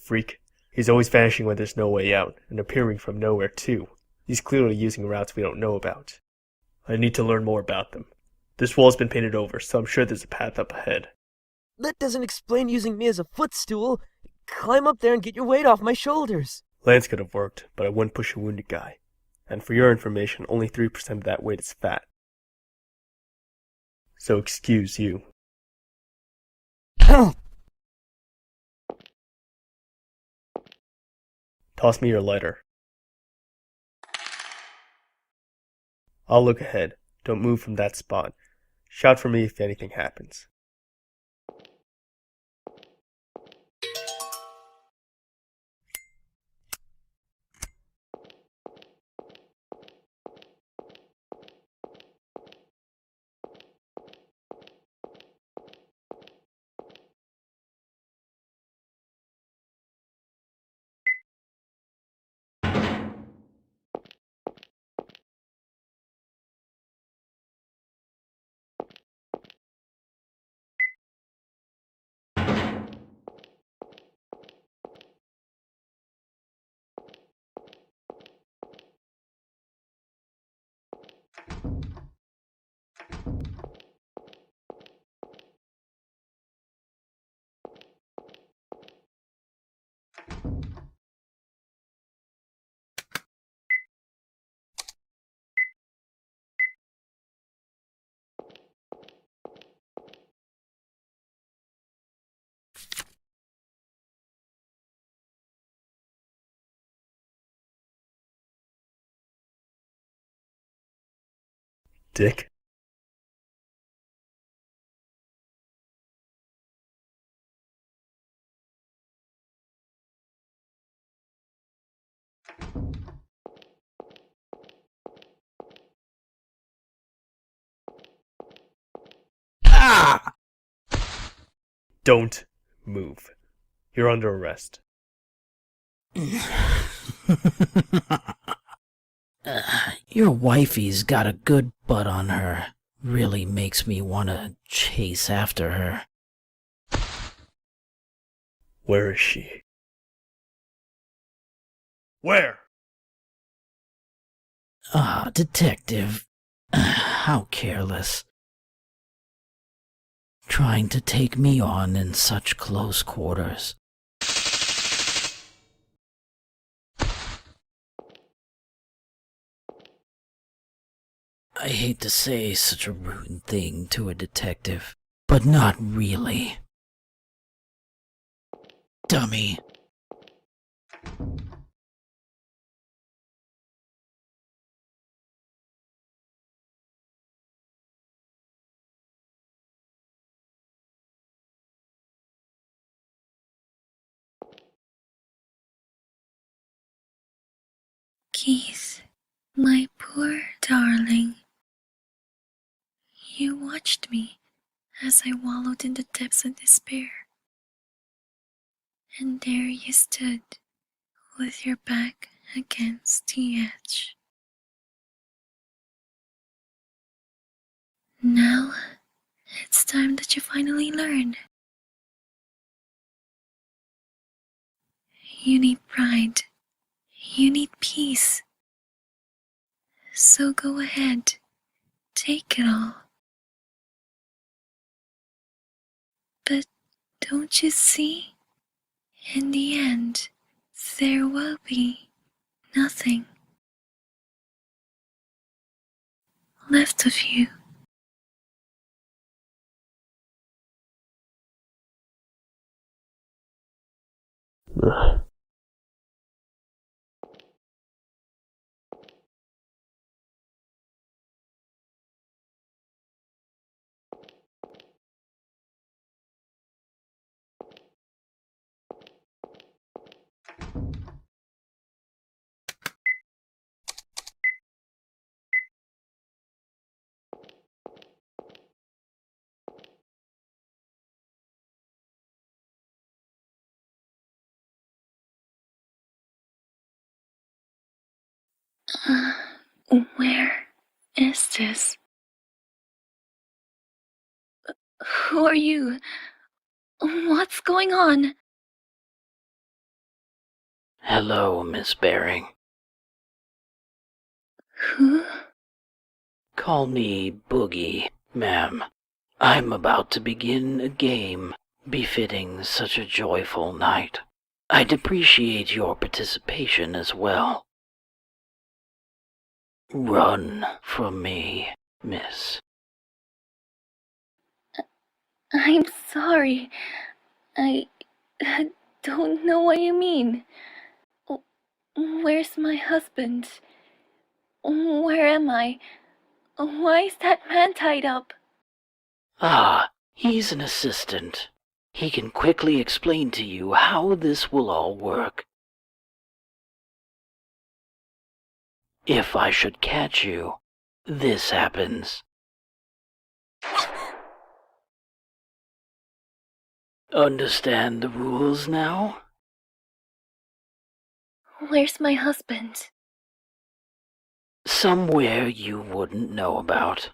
freak. He's always vanishing when there's no way out, and appearing from nowhere too. He's clearly using routes we don't know about. I need to learn more about them. This wall's been painted over, so I'm sure there's a path up ahead. That doesn't explain using me as a footstool. Climb up there and get your weight off my shoulders. Lance could have worked, but I wouldn't push a wounded guy. And for your information, only 3% of that weight is fat. So excuse you. Toss me your lighter. I'll look ahead. Don't move from that spot. Shout for me if anything happens. Dick? Ah! Don't move. You're under arrest. Your wifey's got a good butt on her. Really makes me want to chase after her. Where is she? Where? Ah, detective. How careless. Trying to take me on in such close quarters. I hate to say such a rude thing to a detective, but not really. Dummy. Keith, my poor darling. You watched me as I wallowed in the depths of despair. And there you stood, with your back against the edge. Now, it's time that you finally learn. You need pride. You need peace. So go ahead, take it all. But don't you see? In the end, there will be nothing left of you. Where is this? Who are you? What's going on? Hello, Miss Baring. Who? Call me Boogie, ma'am. I'm about to begin a game befitting such a joyful night. I'd appreciate your participation as well. Run from me, miss. I'm sorry. I don't know what you mean. Where's my husband? Where am I? Why is that man tied up? Ah, he's an assistant. He can quickly explain to you how this will all work. If I should catch you, this happens. Understand the rules now? Where's my husband? Somewhere you wouldn't know about.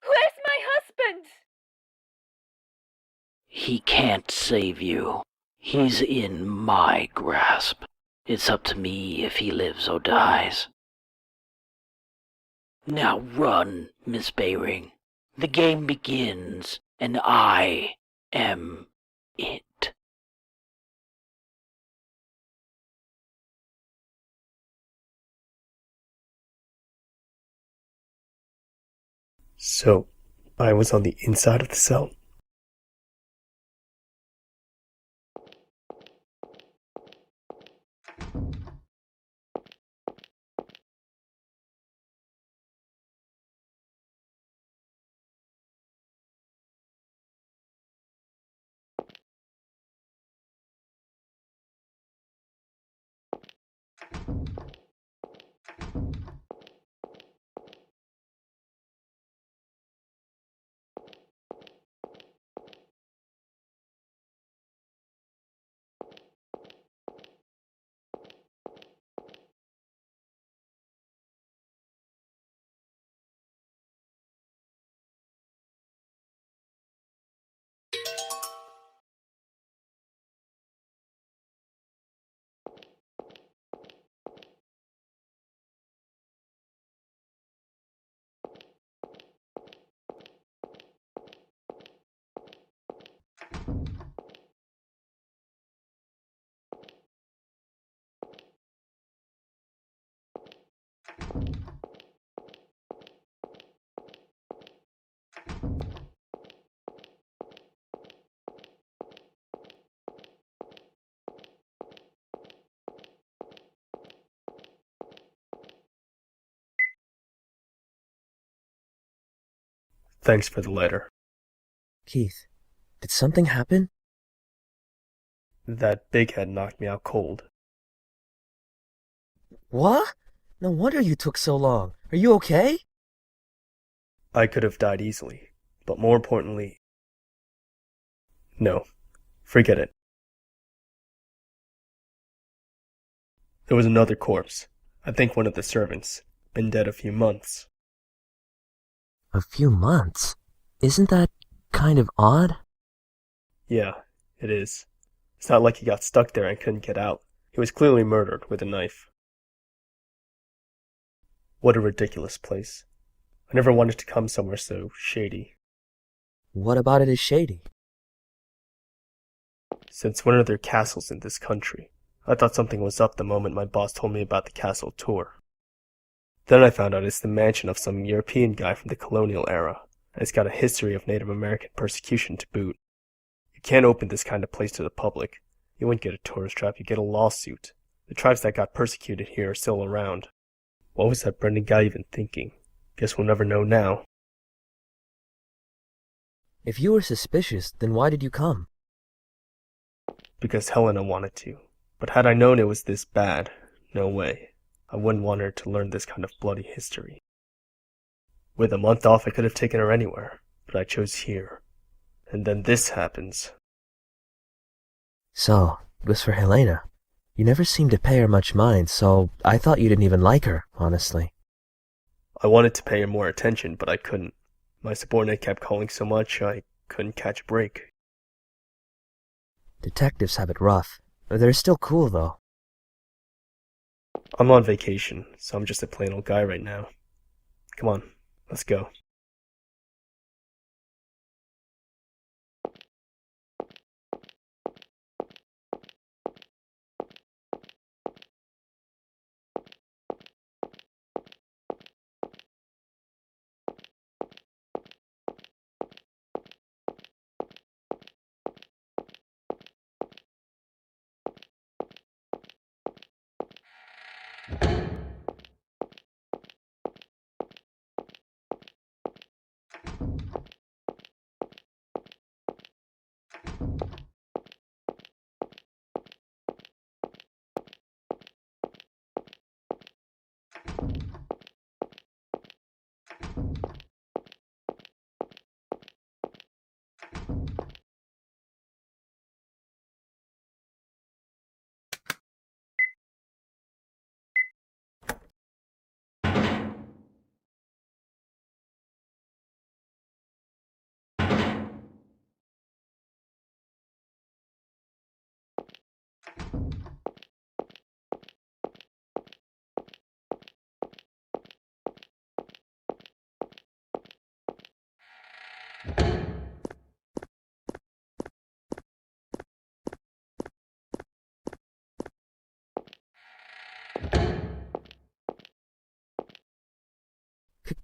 Where's my husband? He can't save you. He's in my grasp. It's up to me if he lives or dies. Now run, Miss Baring. The game begins, and I am it. So, I was on the inside of the cell? Thanks for the letter. Keith, did something happen? That big head knocked me out cold. What? No wonder you took so long. Are you okay? I could have died easily, but more importantly... No, forget it. There was another corpse. I think one of the servants. Been dead a few months. A few months? Isn't that kind of odd? Yeah, it is. It's not like he got stuck there and couldn't get out. He was clearly murdered with a knife. What a ridiculous place. I never wanted to come somewhere so shady. What about it is shady? Since when are there castles in this country? I thought something was up the moment my boss told me about the castle tour. Then I found out it's the mansion of some European guy from the colonial era, and it's got a history of Native American persecution to boot. You can't open this kind of place to the public. You wouldn't get a tourist trap, you get a lawsuit. The tribes that got persecuted here are still around. What was that Brendan guy even thinking? Guess we'll never know now. If you were suspicious, then why did you come? Because Helena wanted to. But had I known it was this bad, no way. I wouldn't want her to learn this kind of bloody history. With a month off, I could have taken her anywhere, but I chose here. And then this happens. So, it was for Helena. You never seemed to pay her much mind, so I thought you didn't even like her, honestly. I wanted to pay her more attention, but I couldn't. My subordinate kept calling so much, I couldn't catch a break. Detectives have it rough. They're still cool, though. I'm on vacation, so I'm just a plain old guy right now. Come on, let's go.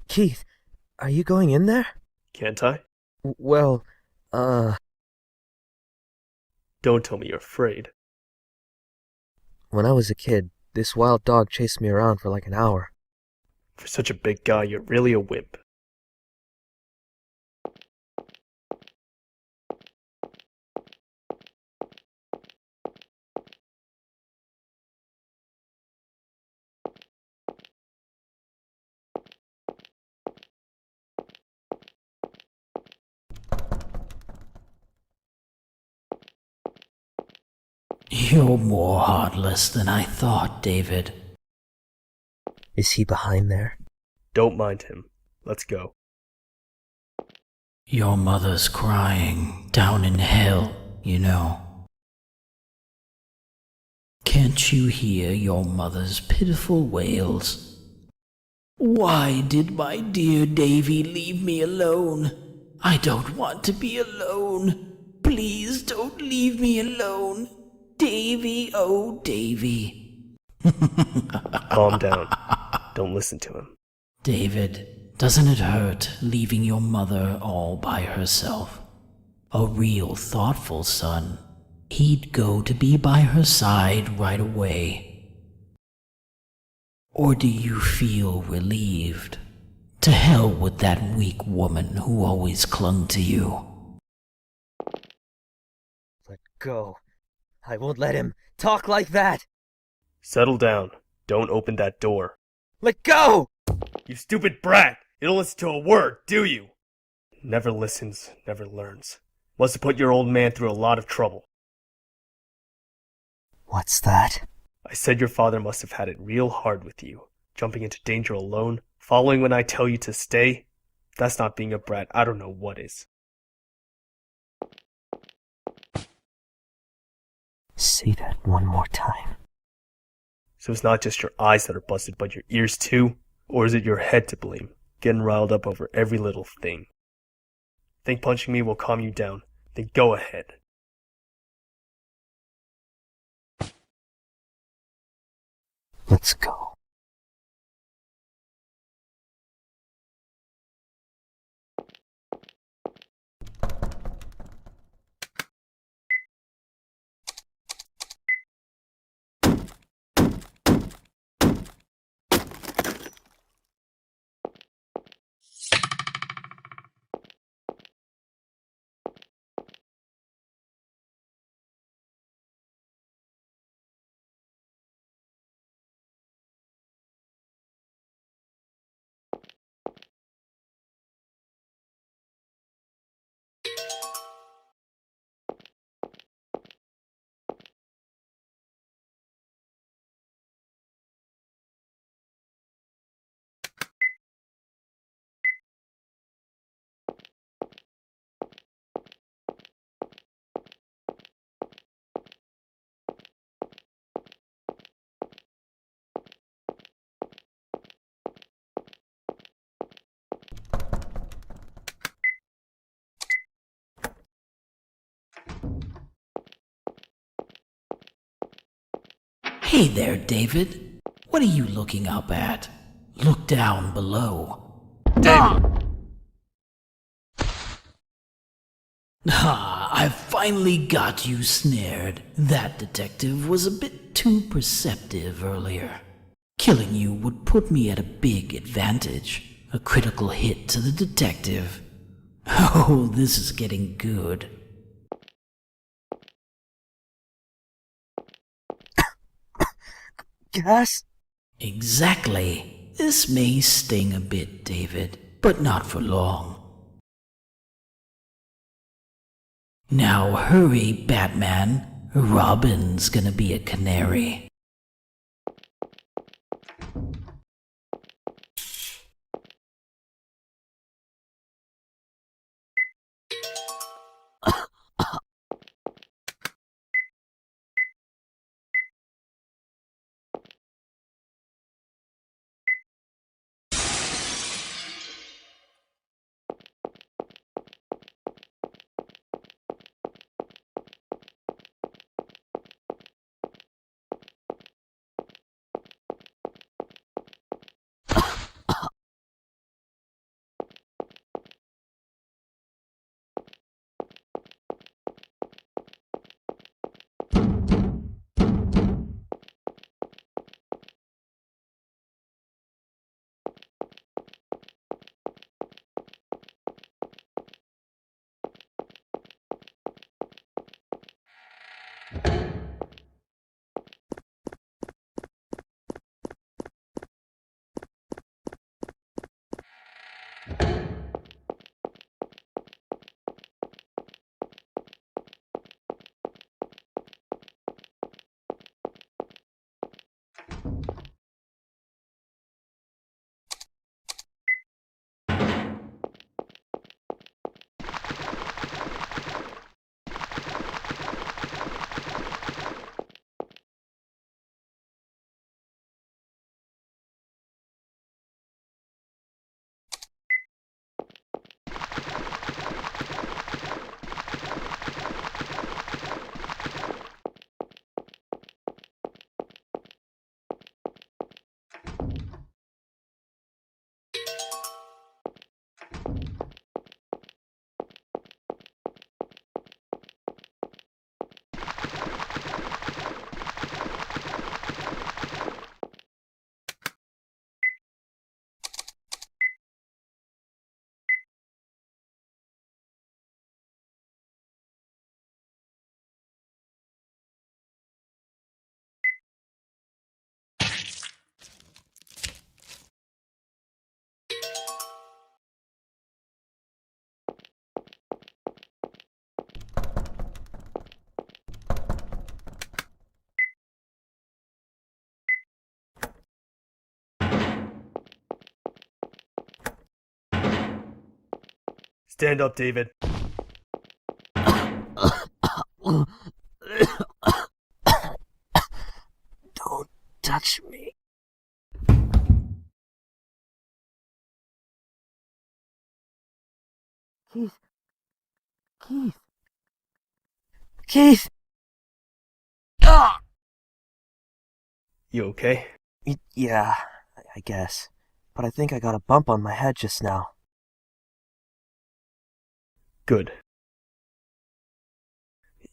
Keith, are you going in there? Can't I? Well, Don't tell me you're afraid. when I was a kid, this wild dog chased me around for like an hour. For such a big guy, you're really a wimp. You're more heartless than I thought, David. Is he behind there? Don't mind him. Let's go. Your mother's crying down in hell, you know. Can't you hear your mother's pitiful wails? Why did my dear Davy leave me alone? I don't want to be alone. Please don't leave me alone. Davy, oh Davy. Calm down. Don't listen to him. David, doesn't it hurt leaving your mother all by herself? A real thoughtful son. He'd go to be by her side right away. Or do you feel relieved? To hell with that weak woman who always clung to you. Let go. I won't let him talk like that. Settle down. Don't open that door. Let go! You stupid brat! You don't listen to a word, do you? Never listens, never learns. Must have put your old man through a lot of trouble. What's that? I said your father must have had it real hard with you. Jumping into danger alone, following when I tell you to stay. If that's not being a brat, I don't know what is. Say that one more time. So it's not just your eyes that are busted, but your ears too? Or is it your head to blame? Getting riled up over every little thing. Think punching me will calm you down? Then go ahead. Let's go. Hey there, David. What are you looking up at? Look down below. Ah, I finally got you snared. That detective was a bit too perceptive earlier. Killing you would put me at a big advantage. A critical hit to the detective. Oh, this is getting good. Gas? Exactly. This may sting a bit, David, but not for long. Now hurry, Batman. Robin's gonna be a canary. Stand up, David. Don't touch me. Keith. Keith. Keith! Ah! You okay? Yeah, I guess. But I think I got a bump on my head just now. Good.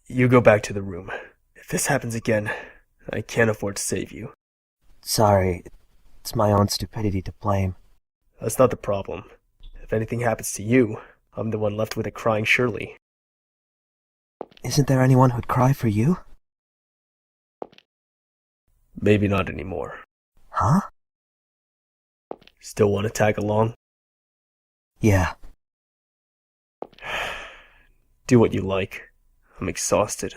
You go back to the room. If this happens again, I can't afford to save you. Sorry, it's my own stupidity to blame. That's not the problem. If anything happens to you, I'm the one left with it crying Shirley. Isn't there anyone who'd cry for you? Maybe not anymore. Huh? Still want to tag along? Yeah. Do what you like. I'm exhausted.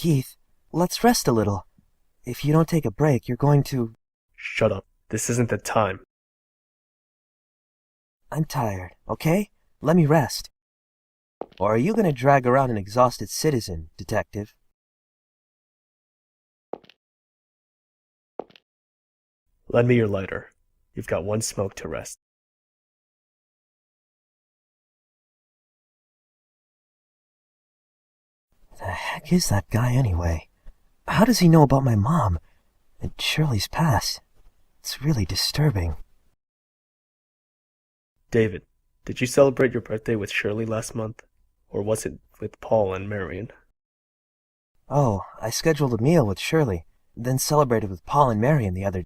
Keith, let's rest a little. If you don't take a break, you're going to... Shut up. This isn't the time. I'm tired, okay? Let me rest. Or are you going to drag around an exhausted citizen, detective? Lend me your lighter. You've got one smoke to rest. The heck is that guy anyway? How does he know about my mom and Shirley's past? It's really disturbing. David, did you celebrate your birthday with Shirley last month? Or was it with Paul and Marion? Oh, I scheduled a meal with Shirley, then celebrated with Paul and Marion the other...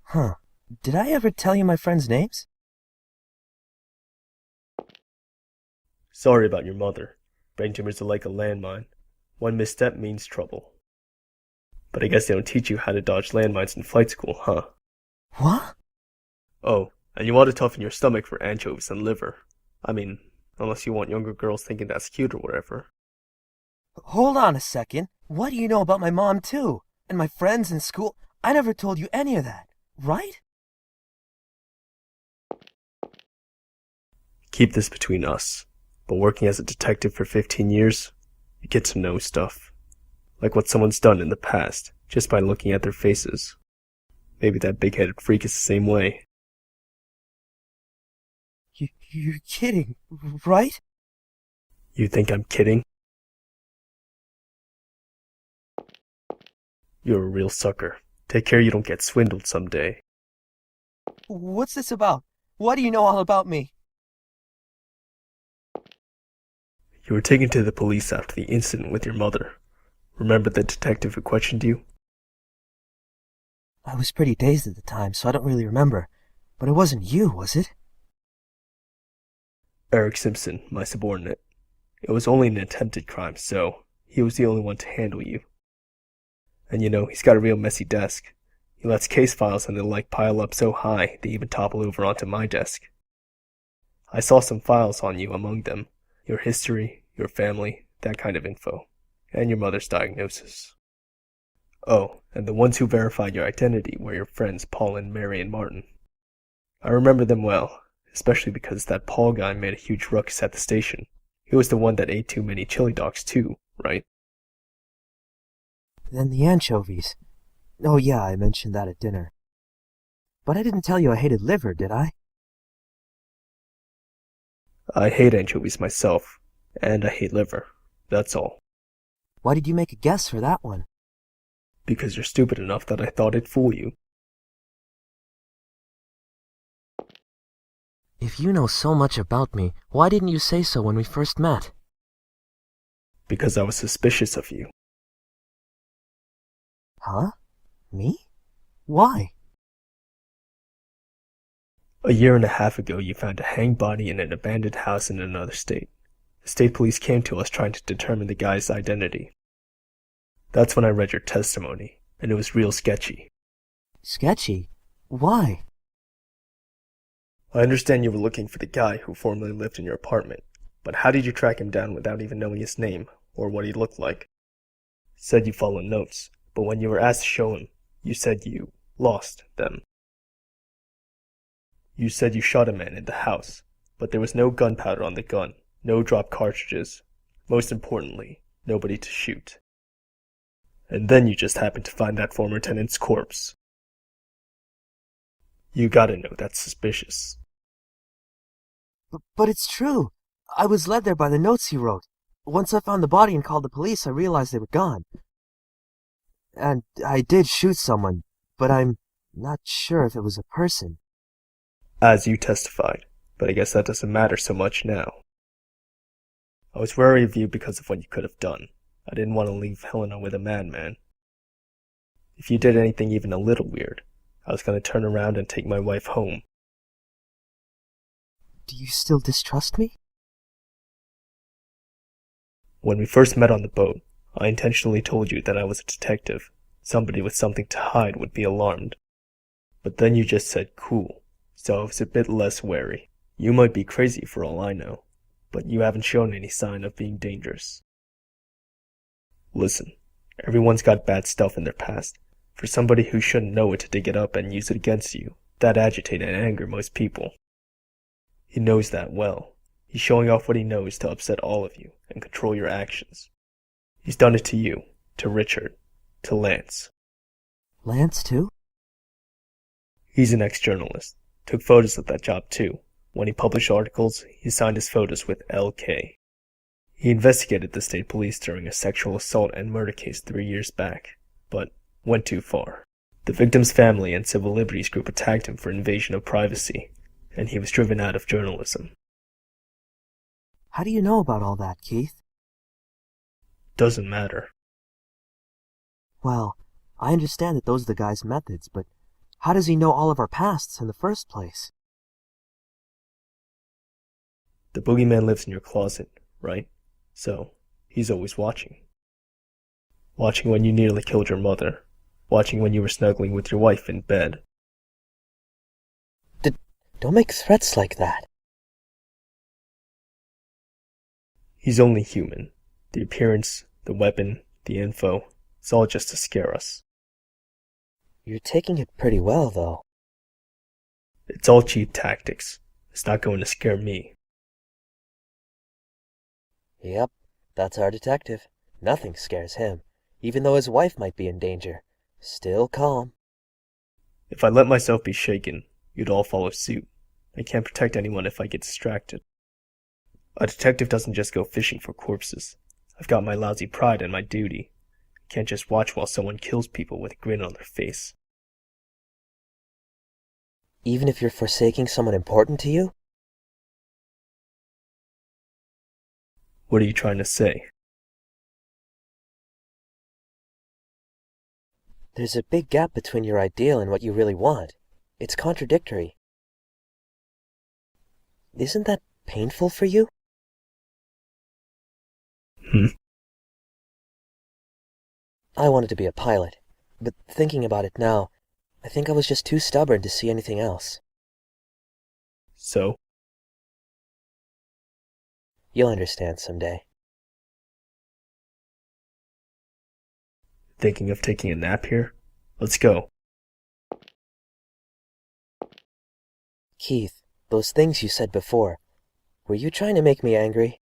Huh. Did I ever tell you my friends' names? Sorry about your mother. Brain tumors are like a landmine. One misstep means trouble. But I guess they don't teach you how to dodge landmines in flight school, huh? What? Oh, and you ought to toughen your stomach for anchovies and liver. I mean, unless you want younger girls thinking that's cute or whatever. Hold on a second. What do you know about my mom, too? And my friends in school? I never told you any of that, right? Keep this between us. But working as a detective for 15 years, you get to know stuff. Like what someone's done in the past, just by looking at their faces. Maybe that big-headed freak is the same way. You're kidding, right? You think I'm kidding? You're a real sucker. Take care you don't get swindled someday. What's this about? What do you know all about me? You were taken to the police after the incident with your mother. Remember the detective who questioned you? I was pretty dazed at the time, so I don't really remember. But it wasn't you, was it? Eric Simpson, my subordinate. It was only an attempted crime, so he was the only one to handle you. And you know, he's got a real messy desk. He lets case files and the like pile up so high they even topple over onto my desk. I saw some files on you among them. Your history, your family, that kind of info. And your mother's diagnosis. Oh, and the ones who verified your identity were your friends Paul and Mary and Martin. I remember them well, especially because that Paul guy made a huge ruckus at the station. He was the one that ate too many chili dogs too, right? Then the anchovies. Oh yeah, I mentioned that at dinner. But I didn't tell you I hated liver, did I? I hate anchovies myself, and I hate liver. That's all. Why did you make a guess for that one? Because you're stupid enough that I thought it'd fool you. If you know so much about me, why didn't you say so when we first met? Because I was suspicious of you. Huh? Me? Why? A year and a half ago, you found a hanged body in an abandoned house in another state. The state police came to us trying to determine the guy's identity. That's when I read your testimony, and it was real sketchy. Sketchy? Why? I understand you were looking for the guy who formerly lived in your apartment, but how did you track him down without even knowing his name or what he looked like? Said you followed notes, but when you were asked to show him, you said you lost them. You said you shot a man in the house, but there was no gunpowder on the gun, no dropped cartridges, most importantly, nobody to shoot. And then you just happened to find that former tenant's corpse. You gotta know that's suspicious. But it's true. I was led there by the notes he wrote. Once I found the body and called the police, I realized they were gone. And I did shoot someone, but I'm not sure if it was a person. As you testified, but I guess that doesn't matter so much now. I was wary of you because of what you could have done. I didn't want to leave Helena with a madman. If you did anything even a little weird, I was going to turn around and take my wife home. Do you still distrust me? When we first met on the boat, I intentionally told you that I was a detective. Somebody with something to hide would be alarmed. But then you just said cool, so I was a bit less wary. You might be crazy for all I know, but you haven't shown any sign of being dangerous. Listen, everyone's got bad stuff in their past. For somebody who shouldn't know it to dig it up and use it against you, that'd agitate and anger most people. He knows that well. He's showing off what he knows to upset all of you and control your actions. He's done it to you, to Richard, to Lance. Lance, too? He's an ex-journalist. Took photos of that job too. When he published articles, he signed his photos with LK. He investigated the state police during a sexual assault and murder case 3 years back, but went too far. The victim's family and civil liberties group attacked him for invasion of privacy, and he was driven out of journalism. How do you know about all that, Keith? Doesn't matter. Well, I understand that those are the guy's methods, but how does he know all of our pasts in the first place? The boogeyman lives in your closet, right? So, he's always watching. Watching when you nearly killed your mother. Watching when you were snuggling with your wife in bed. Don't make threats like that. He's only human. The appearance, the weapon, the info, it's all just to scare us. You're taking it pretty well, though. It's all cheap tactics. It's not going to scare me. Yep, that's our detective. Nothing scares him, even though his wife might be in danger. Still calm. If I let myself be shaken, you'd all follow suit. I can't protect anyone if I get distracted. A detective doesn't just go fishing for corpses. I've got my lousy pride and my duty. I can't just watch while someone kills people with a grin on their face. Even if you're forsaking someone important to you? What are you trying to say? There's a big gap between your ideal and what you really want. It's contradictory. Isn't that painful for you? I wanted to be a pilot, but thinking about it now, I think I was just too stubborn to see anything else. So? You'll understand someday. Thinking of taking a nap here? Let's go. Keith, those things you said before, were you trying to make me angry?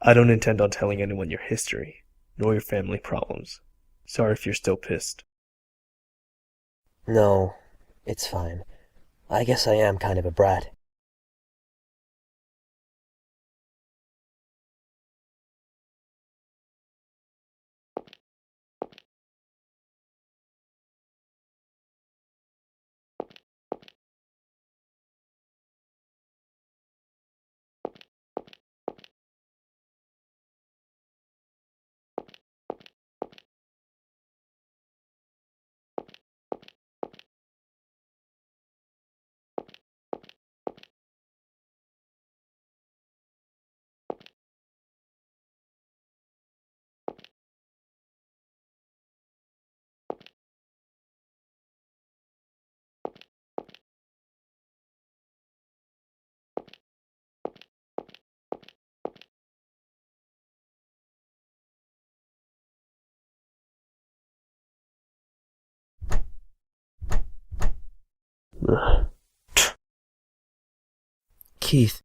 I don't intend on telling anyone your history, nor your family problems. Sorry if you're still pissed. No, it's fine. I guess I am kind of a brat. Keith.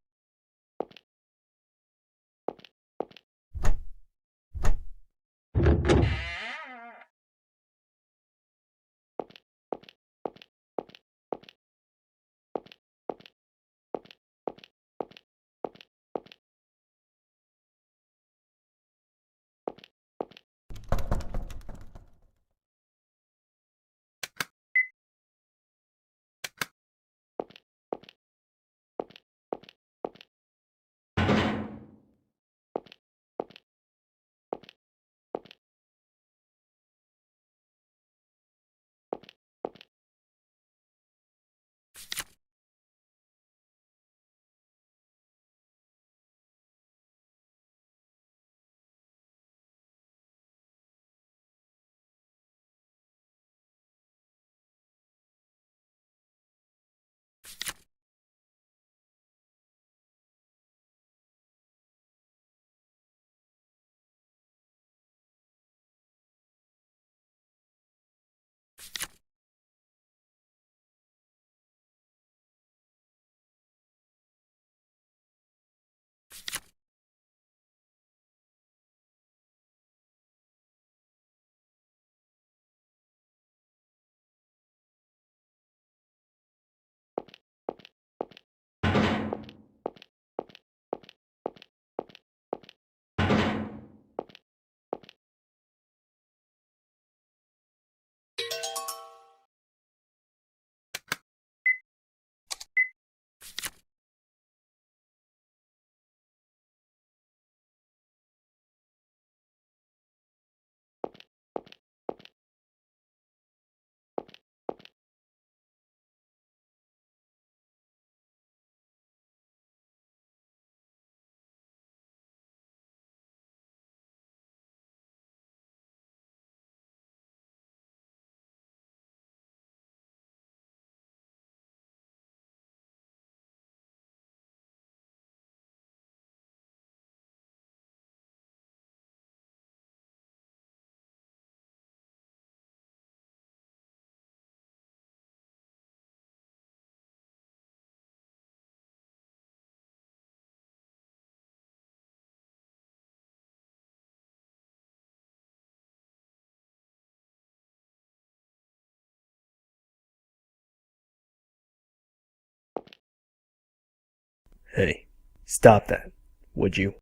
Hey, stop that, would you?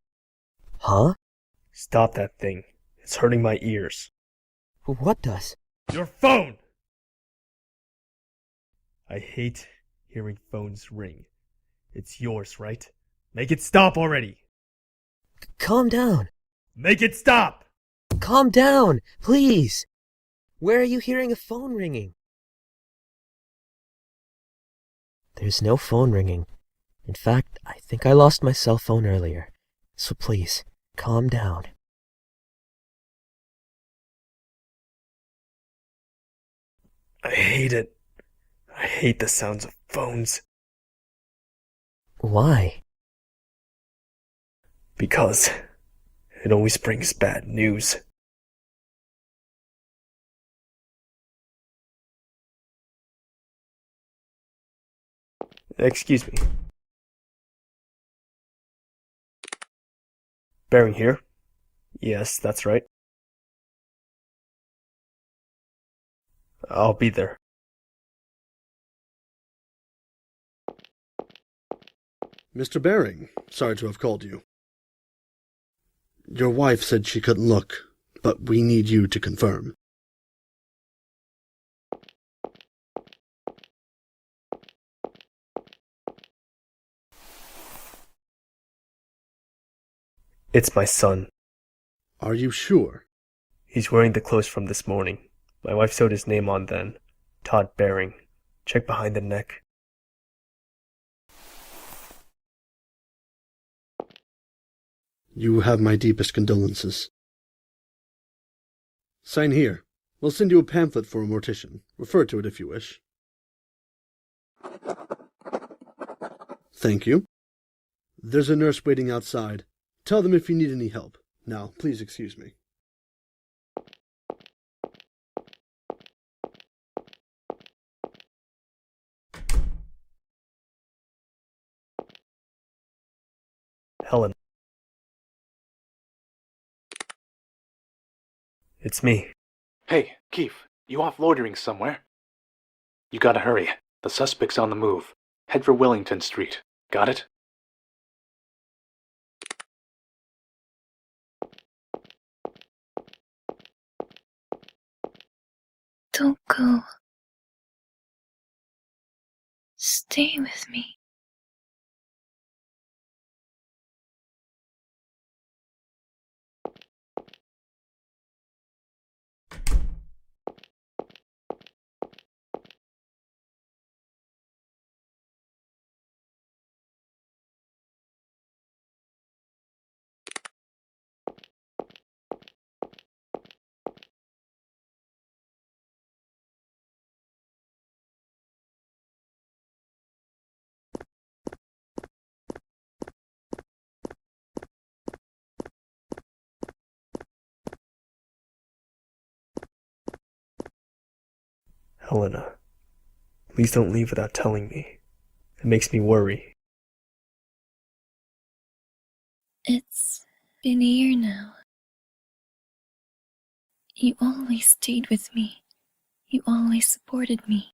Huh? Stop that thing. It's hurting my ears. What does? Your phone! I hate hearing phones ring. It's yours, right? Make it stop already! Calm down. Make it stop! Calm down, please. Where are you hearing a phone ringing? There's no phone ringing. In fact, I think I lost my cell phone earlier. So please, calm down. I hate it. I hate the sounds of phones. Why? Because it always brings bad news. Excuse me. Bearing here? Yes, that's right. I'll be there. Mr. Baring, sorry to have called you. Your wife said she couldn't look, but we need you to confirm. It's my son. Are you sure? He's wearing the clothes from this morning. My wife sewed his name on then. Todd Baring. Check behind the neck. You have my deepest condolences. Sign here. We'll send you a pamphlet for a mortician. Refer to it if you wish. Thank you. There's a nurse waiting outside. Tell them if you need any help. Now, please excuse me. Helen. It's me. Hey, Keith, you off loitering somewhere? You gotta hurry. The suspect's on the move. Head for Wellington Street. Got it? Don't go. Stay with me. Helena. Please don't leave without telling me. It makes me worry. It's been a year now. You always stayed with me. You always supported me.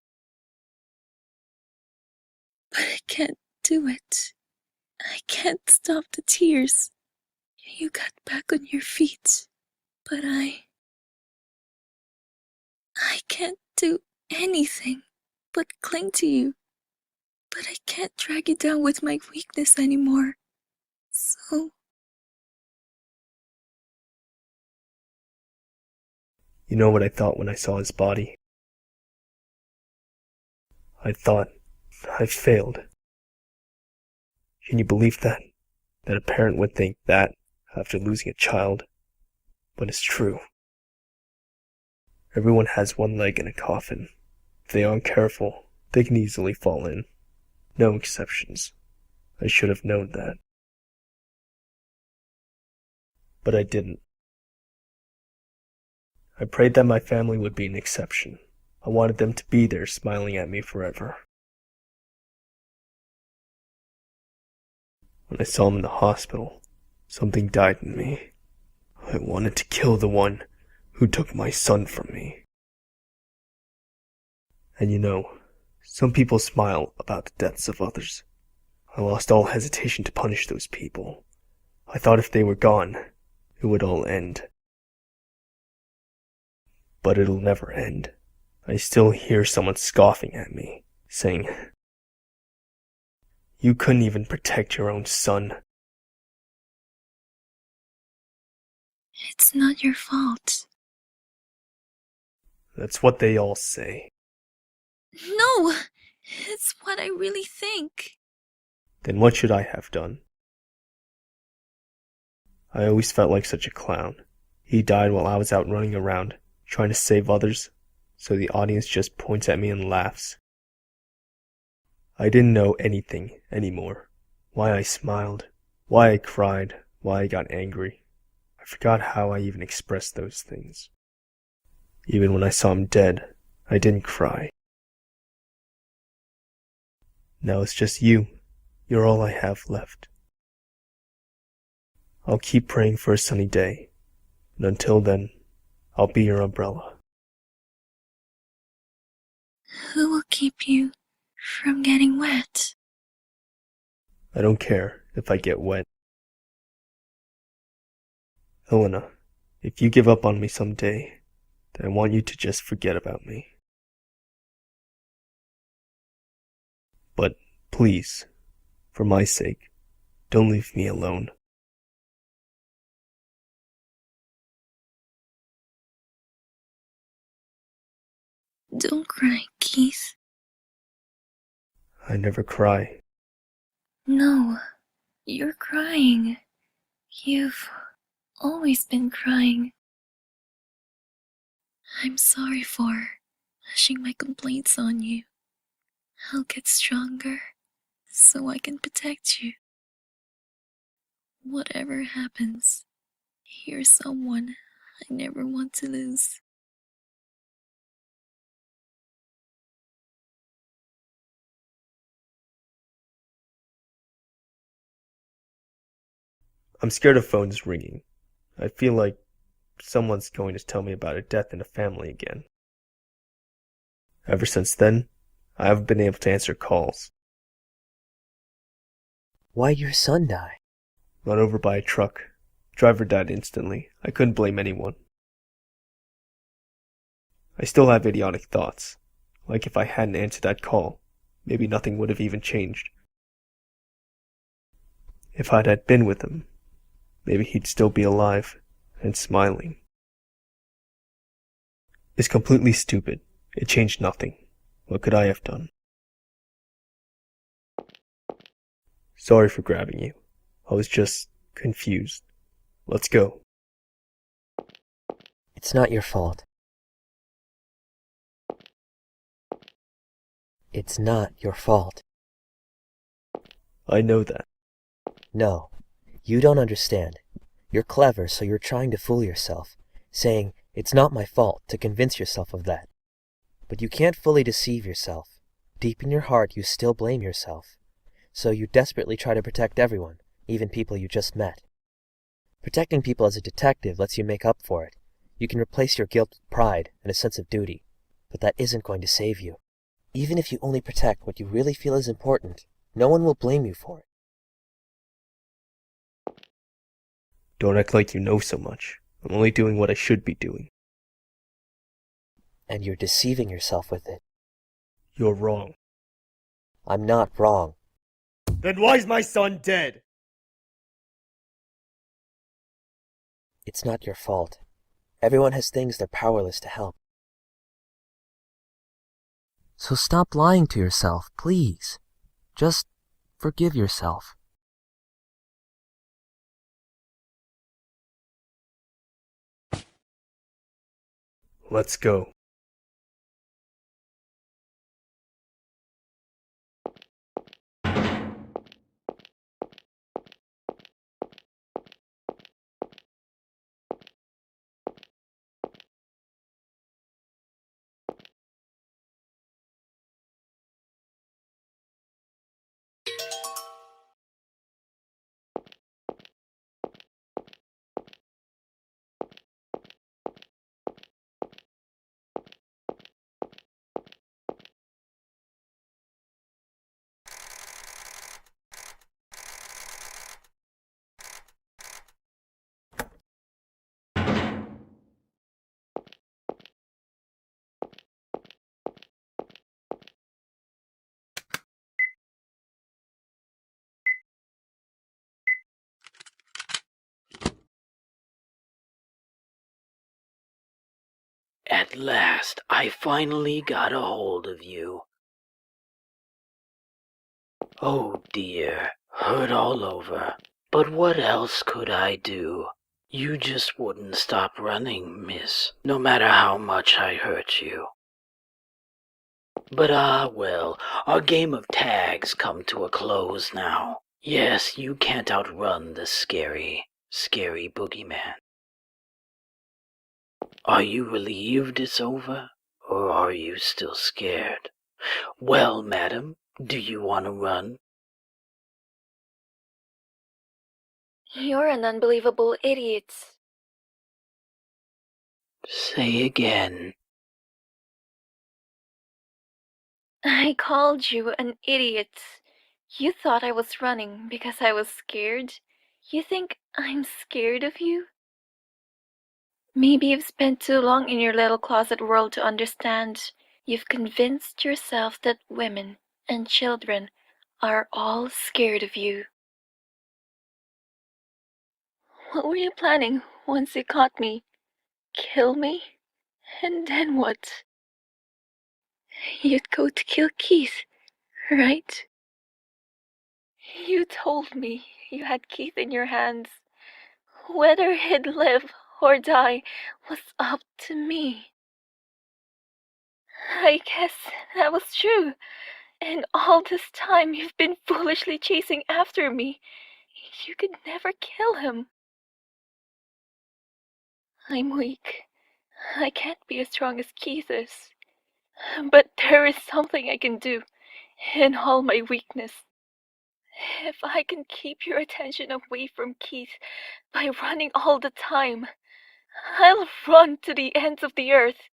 But I can't do it. I can't stop the tears. You got back on your feet. But I can't do anything but cling to you. But I can't drag you down with my weakness anymore. So... You know what I thought when I saw his body? I thought I failed. Can you believe that? That a parent would think that after losing a child? But it's true. Everyone has one leg in a coffin. If they aren't careful, they can easily fall in. No exceptions. I should have known that. But I didn't. I prayed that my family would be an exception. I wanted them to be there smiling at me forever. When I saw him in the hospital, something died in me. I wanted to kill the one who took my son from me. And you know, some people smile about the deaths of others. I lost all hesitation to punish those people. I thought if they were gone, it would all end. But it'll never end. I still hear someone scoffing at me, saying, "You couldn't even protect your own son." It's not your fault. That's what they all say. No! It's what I really think. Then what should I have done? I always felt like such a clown. He died while I was out running around, trying to save others, so the audience just points at me and laughs. I didn't know anything anymore. Why I smiled, why I cried, why I got angry. I forgot how I even expressed those things. Even when I saw him dead, I didn't cry. Now it's just you. You're all I have left. I'll keep praying for a sunny day, and until then, I'll be your umbrella. Who will keep you from getting wet? I don't care if I get wet. Helena, if you give up on me someday, then I want you to just forget about me. But please, for my sake, don't leave me alone. Don't cry, Keith. I never cry. No, you're crying. You've always been crying. I'm sorry for pushing my complaints on you. I'll get stronger so I can protect you. Whatever happens, you're someone I never want to lose. I'm scared of phones ringing. I feel like someone's going to tell me about a death in the family again. Ever since then, I haven't been able to answer calls. Why'd your son die? Run over by a truck. Driver died instantly. I couldn't blame anyone. I still have idiotic thoughts. Like if I hadn't answered that call, maybe nothing would have even changed. If I'd had been with him, maybe he'd still be alive and smiling. It's completely stupid. It changed nothing. What could I have done? Sorry for grabbing you. I was just confused. Let's go. It's not your fault. It's not your fault. I know that. No, you don't understand. You're clever, so you're trying to fool yourself, saying, "It's not my fault," to convince yourself of that. But you can't fully deceive yourself. Deep in your heart, you still blame yourself. So you desperately try to protect everyone, even people you just met. Protecting people as a detective lets you make up for it. You can replace your guilt with pride and a sense of duty, but that isn't going to save you. Even if you only protect what you really feel is important, no one will blame you for it. Don't act like you know so much. I'm only doing what I should be doing. And you're deceiving yourself with it. You're wrong. I'm not wrong. Then why's my son dead? It's not your fault. Everyone has things they're powerless to help. So stop lying to yourself, please. Just forgive yourself. Let's go. At last, I finally got a hold of you. Oh dear, hurt all over. But what else could I do? You just wouldn't stop running, miss, no matter how much I hurt you. But well, our game of tag's come to a close now. Yes, you can't outrun the scary, scary boogeyman. Are you relieved it's over, or are you still scared? Well, madam, do you want to run? You're an unbelievable idiot. Say again. I called you an idiot. You thought I was running because I was scared? You think I'm scared of you? Maybe you've spent too long in your little closet world to understand. You've convinced yourself that women and children are all scared of you. What were you planning once you caught me? Kill me? And then what? You'd go to kill Keith, right? You told me you had Keith in your hands. Whether he'd live or die was up to me. I guess that was true. And all this time you've been foolishly chasing after me. You could never kill him. I'm weak. I can't be as strong as Keith is. But there is something I can do in all my weakness. If I can keep your attention away from Keith by running all the time, I'll run to the ends of the earth.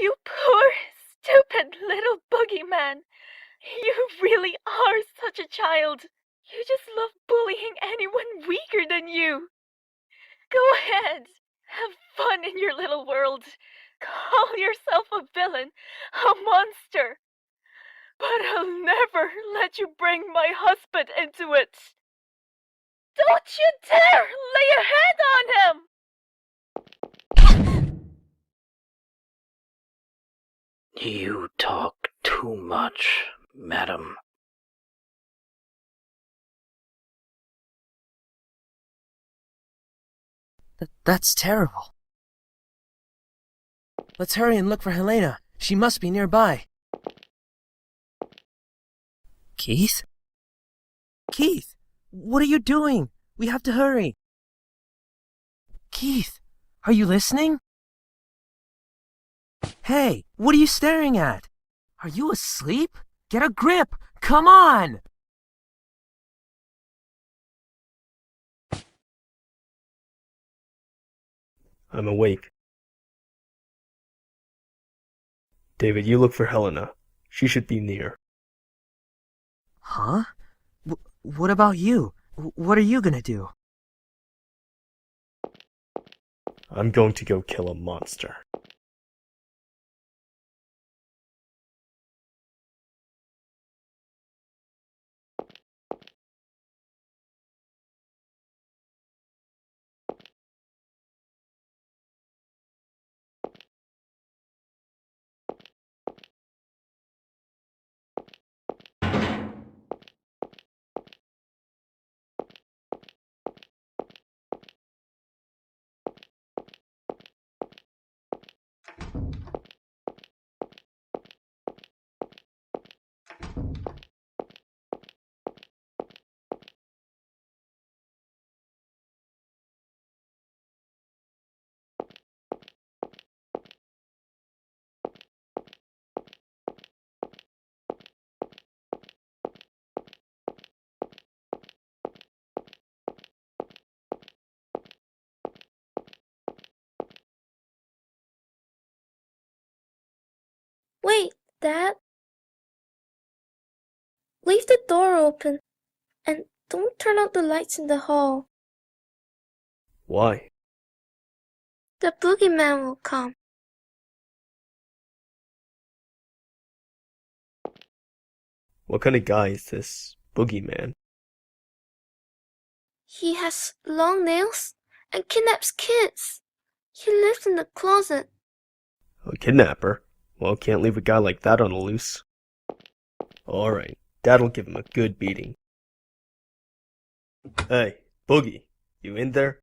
You poor, stupid little boogeyman. You really are such a child. You just love bullying anyone weaker than you. Go ahead. Have fun in your little world. Call yourself a villain, a monster. But I'll never let you bring my husband into it. Don't you dare lay a hand on him! You talk too much, madam. That's terrible. Let's hurry and look for Helena. She must be nearby. Keith? Keith! What are you doing? We have to hurry. Keith, are you listening? Hey, what are you staring at? Are you asleep? Get a grip! Come on! I'm awake. David, you look for Helena. She should be near. Huh? What about you? What are you gonna do? I'm going to go kill a monster. Wait, Dad. Leave the door open and don't turn out the lights in the hall. Why? The boogeyman will come. What kind of guy is this boogeyman? He has long nails and kidnaps kids. He lives in the closet. A kidnapper? Well, can't leave a guy like that on the loose. Alright, Dad'll give him a good beating. Hey, Boogie, you in there?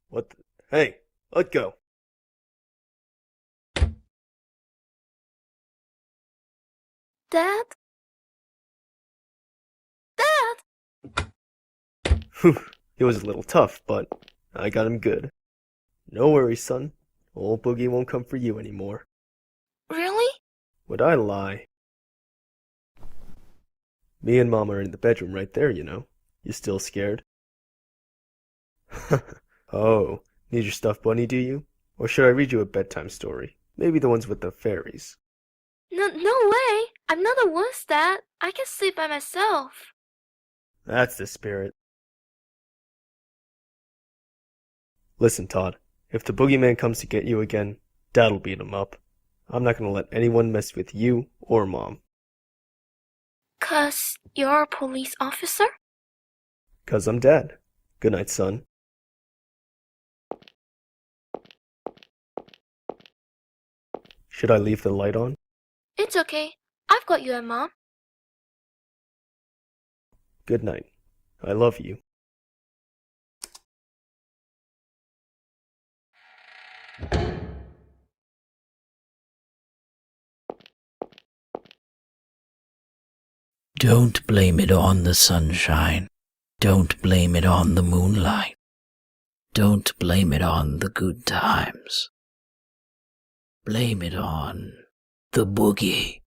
What the? Hey, let go. Dad? Dad! Whew, it was a little tough, but I got him good. No worries, son. Old Boogie won't come for you anymore. Really? Would I lie? Me and Mom are in the bedroom right there, you know. You still scared? Oh, need your stuffed bunny, do you? Or should I read you a bedtime story? Maybe the ones with the fairies. No way! I'm not a wuss, Dad. I can sleep by myself. That's the spirit. Listen, Todd. If the boogeyman comes to get you again, Dad'll beat him up. I'm not gonna let anyone mess with you or Mom. 'Cause you're a police officer? 'Cause I'm Dad. Good night, son. Should I leave the light on? It's okay. I've got you and Mom. Good night. I love you. Don't blame it on the sunshine. Don't blame it on the moonlight. Don't blame it on the good times. Blame it on the boogie.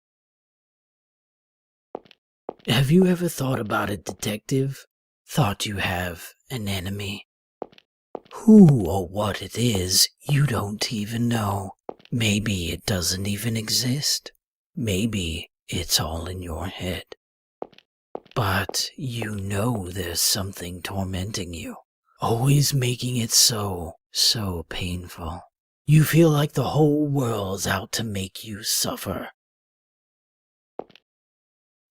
Have you ever thought about it, detective? Thought you have an enemy? Who or what it is, you don't even know. Maybe it doesn't even exist. Maybe it's all in your head. But you know there's something tormenting you, always making it so painful. You feel like the whole world's out to make you suffer.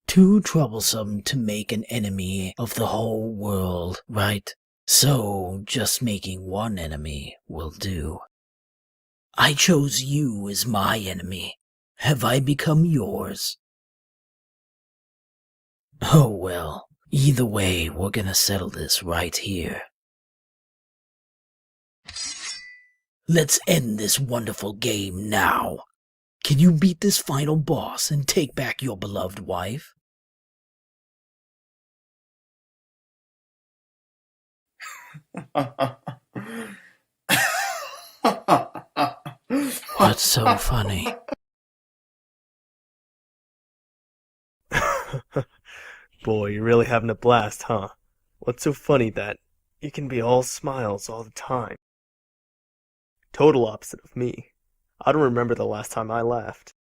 Too troublesome to make an enemy of the whole world, right? So just making one enemy will do. I chose you as my enemy. Have I become yours? Oh well, either way, we're gonna settle this right here. Let's end this wonderful game now. Can you beat this final boss and take back your beloved wife? What's so funny? Boy, you're really having a blast, huh? What's so funny that you can be all smiles all the time? Total opposite of me. I don't remember the last time I laughed.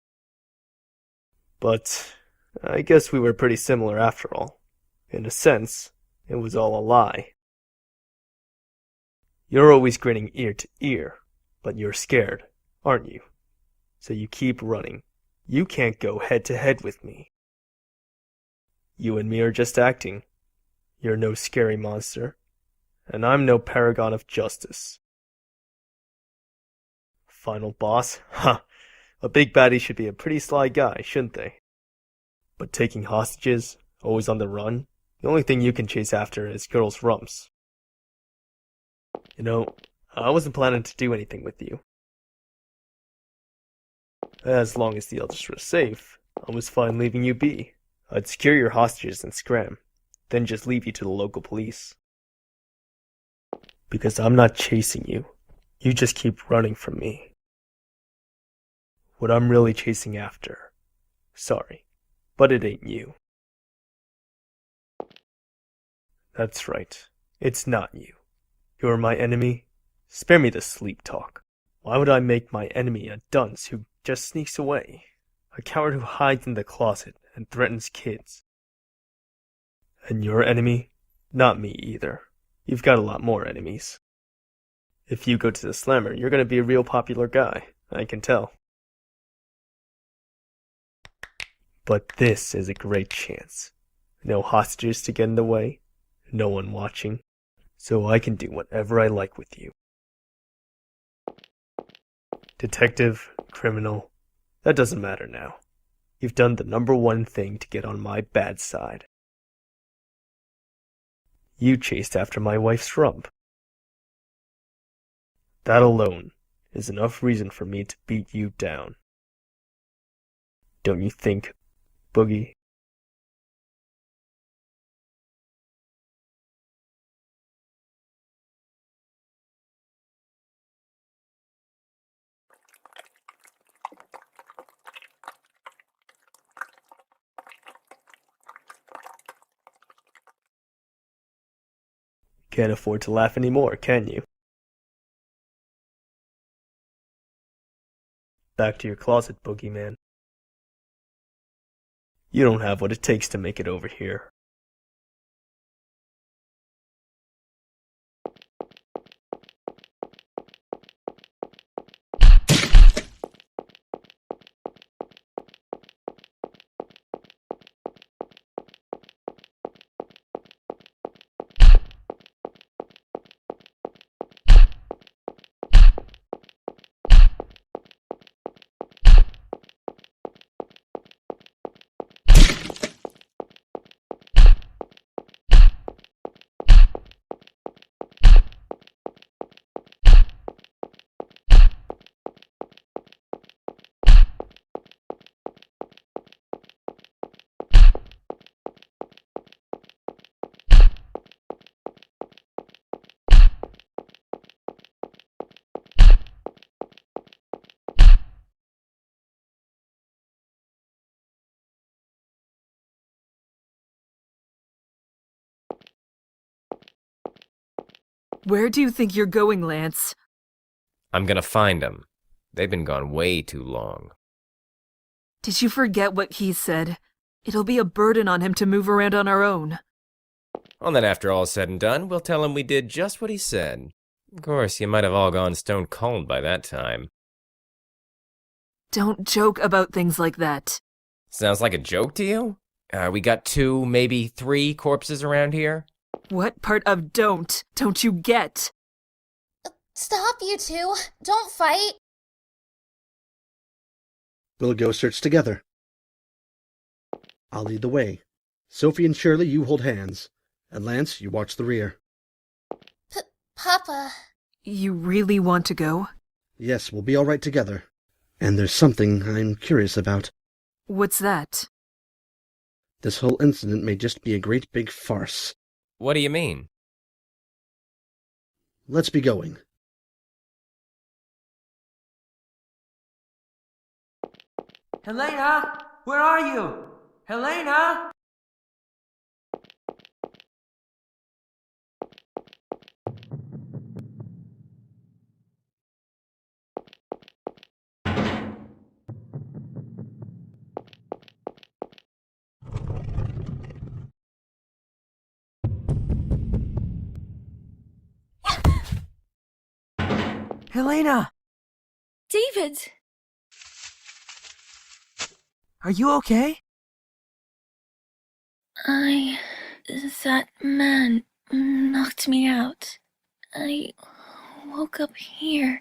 But I guess we were pretty similar after all. In a sense, it was all a lie. You're always grinning ear to ear, but you're scared, aren't you? So you keep running. You can't go head to head with me. You and me are just acting. You're no scary monster, and I'm no paragon of justice. Final boss? Ha! A big baddie should be a pretty sly guy, shouldn't they? But taking hostages, always on the run, the only thing you can chase after is girls' rumps. You know, I wasn't planning to do anything with you. As long as the others were safe, I was fine leaving you be. I'd secure your hostages and scram, then just leave you to the local police. Because I'm not chasing you. You just keep running from me. What I'm really chasing after. Sorry, but it ain't you. That's right. It's not you. You're my enemy. Spare me the sleep talk. Why would I make my enemy a dunce who just sneaks away? A coward who hides in the closet and threatens kids. And your enemy? Not me either. You've got a lot more enemies. If you go to the slammer, you're gonna be a real popular guy. I can tell. But this is a great chance. No hostages to get in the way. No one watching. So I can do whatever I like with you. Detective, criminal, that doesn't matter now. You've done the number one thing to get on my bad side. You chased after my wife's rump. That alone is enough reason for me to beat you down. Don't you think, Boogie? Can't afford to laugh anymore, can you? Back to your closet, Boogeyman. You don't have what it takes to make it over here. Where do you think you're going, Lance? I'm gonna find them. They've been gone way too long. Did you forget what he said? It'll be a burden on him to move around on our own. Well, then after all's said and done, we'll tell him we did just what he said. Of course, you might have all gone stone cold by that time. Don't joke about things like that. Sounds like a joke to you? We got 2, maybe 3 corpses around here? What part of don't you get? Stop, you two. Don't fight. We'll go search together. I'll lead the way. Sophie and Shirley, you hold hands. And Lance, you watch the rear. Papa. You really want to go? Yes, we'll be all right together. And there's something I'm curious about. What's that? This whole incident may just be a great big farce. What do you mean? Let's be going. Helena, where are you? Helena? Helena, David! are you okay? That man knocked me out. I woke up here.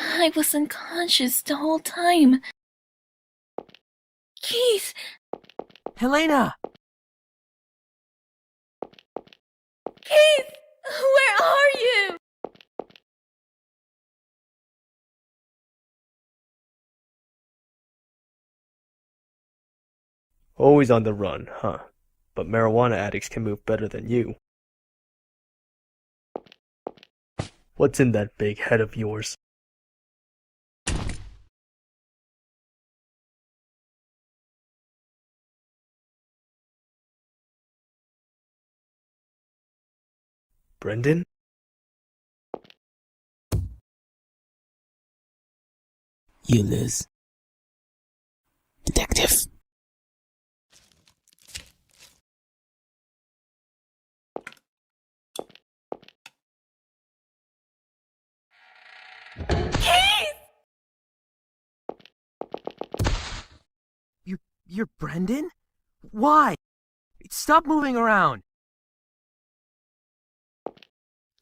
I was unconscious the whole time. Keith! Helena! Keith! Where are you? Always on the run, huh? But marijuana addicts can move better than you. What's in that big head of yours? Brendan? You lose. Detective. You're Brendan? Why? Stop moving around.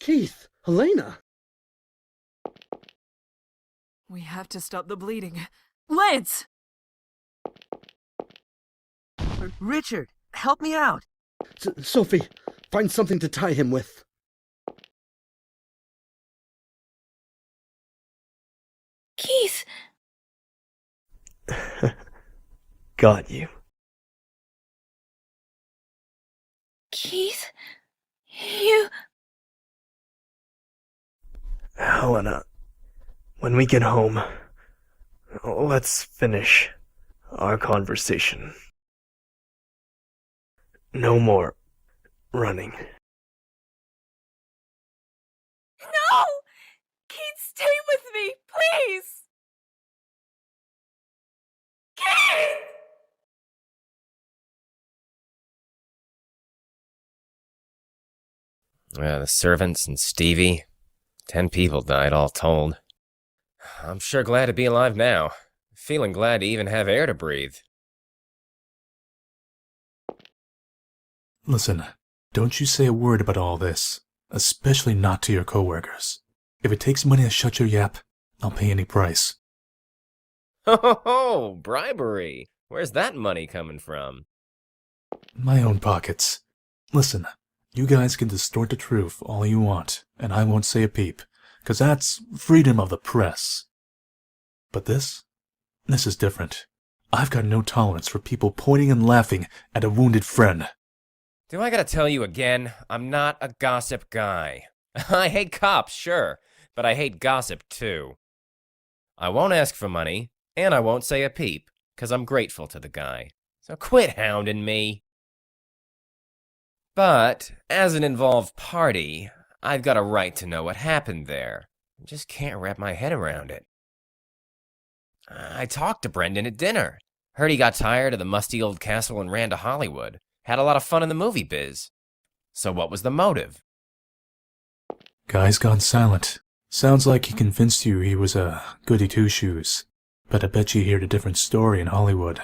Keith! Helena! We have to stop the bleeding. Lance! Richard, help me out. Sophie, find something to tie him with. Keith! Got you. Keith? You... Helena, when we get home, let's finish our conversation. No more running. No! Keith, stay with me, please! Keith! The servants and Stevie. 10 people died all told. I'm sure glad to be alive now. Feeling glad to even have air to breathe. Listen, don't you say a word about all this, especially not to your coworkers. If it takes money to shut your yap, I'll pay any price. Oh, bribery! Where's that money coming from? My own pockets. Listen, you guys can distort the truth all you want, and I won't say a peep, 'cause that's freedom of the press. But this is different. I've got no tolerance for people pointing and laughing at a wounded friend. Do I gotta tell you again? I'm not a gossip guy. I hate cops, sure, but I hate gossip too. I won't ask for money, and I won't say a peep, 'cause I'm grateful to the guy. So quit hounding me. But, as an involved party, I've got a right to know what happened there. I just can't wrap my head around it. I talked to Brendan at dinner. Heard he got tired of the musty old castle and ran to Hollywood. Had a lot of fun in the movie biz. So what was the motive? Guy's gone silent. Sounds like he convinced you he was a goody two-shoes. But I bet you heard a different story in Hollywood.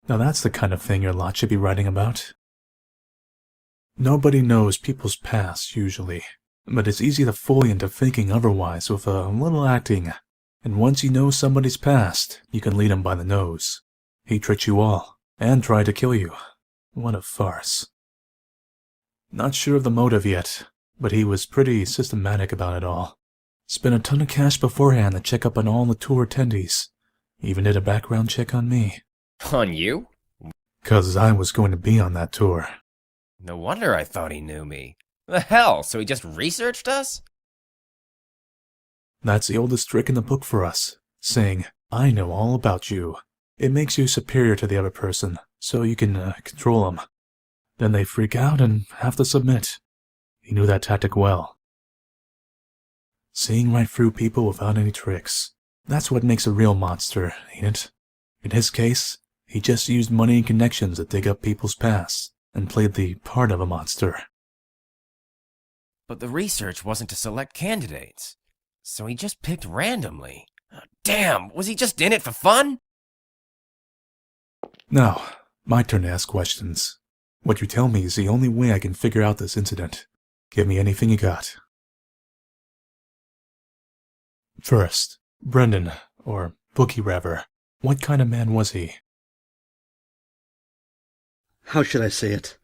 Now that's the kind of thing your lot should be writing about. Nobody knows people's past, usually. But it's easy to fool you into thinking otherwise with a little acting. And once you know somebody's past, you can lead 'em by the nose. He tricked you all, and tried to kill you. What a farce. Not sure of the motive yet, but he was pretty systematic about it all. Spent a ton of cash beforehand to check up on all the tour attendees. Even did a background check on me. On you? 'Cause I was going to be on that tour. No wonder I thought he knew me. The hell, so he just researched us? That's the oldest trick in the book for us, saying, I know all about you. It makes you superior to the other person, so you can control them. Then they freak out and have to submit. He knew that tactic well. Seeing right through people without any tricks. That's what makes a real monster, ain't it? In his case, he just used money and connections to dig up people's pasts, and played the part of a monster. But the research wasn't to select candidates. So he just picked randomly. Damn, was he just in it for fun? Now, my turn to ask questions. What you tell me is the only way I can figure out this incident. Give me anything you got. First, Brendan, or Boogie rather. What kind of man was he? How should I say it?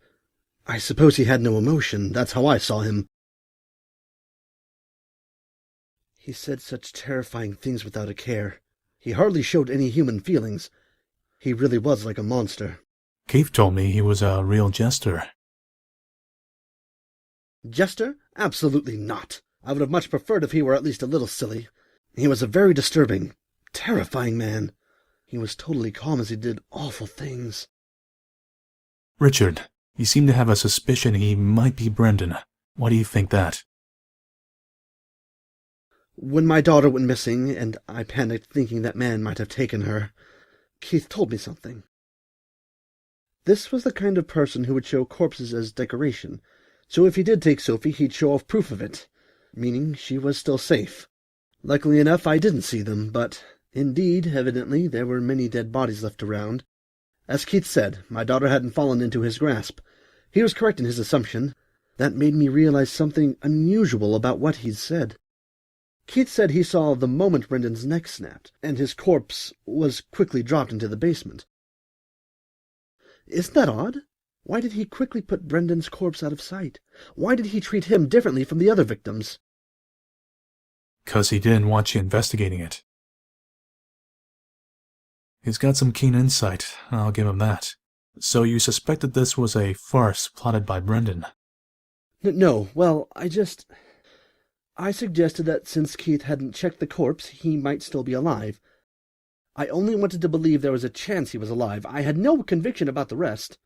I suppose he had no emotion. That's how I saw him. He said such terrifying things without a care. He hardly showed any human feelings. He really was like a monster. Keith told me he was a real jester. Jester? Absolutely not. I would have much preferred if he were at least a little silly. He was a very disturbing, terrifying man. He was totally calm as he did awful things. Richard, you seem to have a suspicion he might be Brendan. Why do you think that? When my daughter went missing, and I panicked thinking that man might have taken her, Keith told me something. This was the kind of person who would show corpses as decoration, so if he did take Sophie, he'd show off proof of it, meaning she was still safe. Luckily enough, I didn't see them, but indeed, evidently, there were many dead bodies left around. As Keith said, my daughter hadn't fallen into his grasp. He was correct in his assumption. That made me realize something unusual about what he'd said. Keith said he saw the moment Brendan's neck snapped, and his corpse was quickly dropped into the basement. Isn't that odd? Why did he quickly put Brendan's corpse out of sight? Why did he treat him differently from the other victims? 'Cause he didn't want you investigating it. He's got some keen insight, I'll give him that. So you suspected this was a farce plotted by Brendan? No, well, I suggested that since Keith hadn't checked the corpse, he might still be alive. I only wanted to believe there was a chance he was alive. I had no conviction about the rest.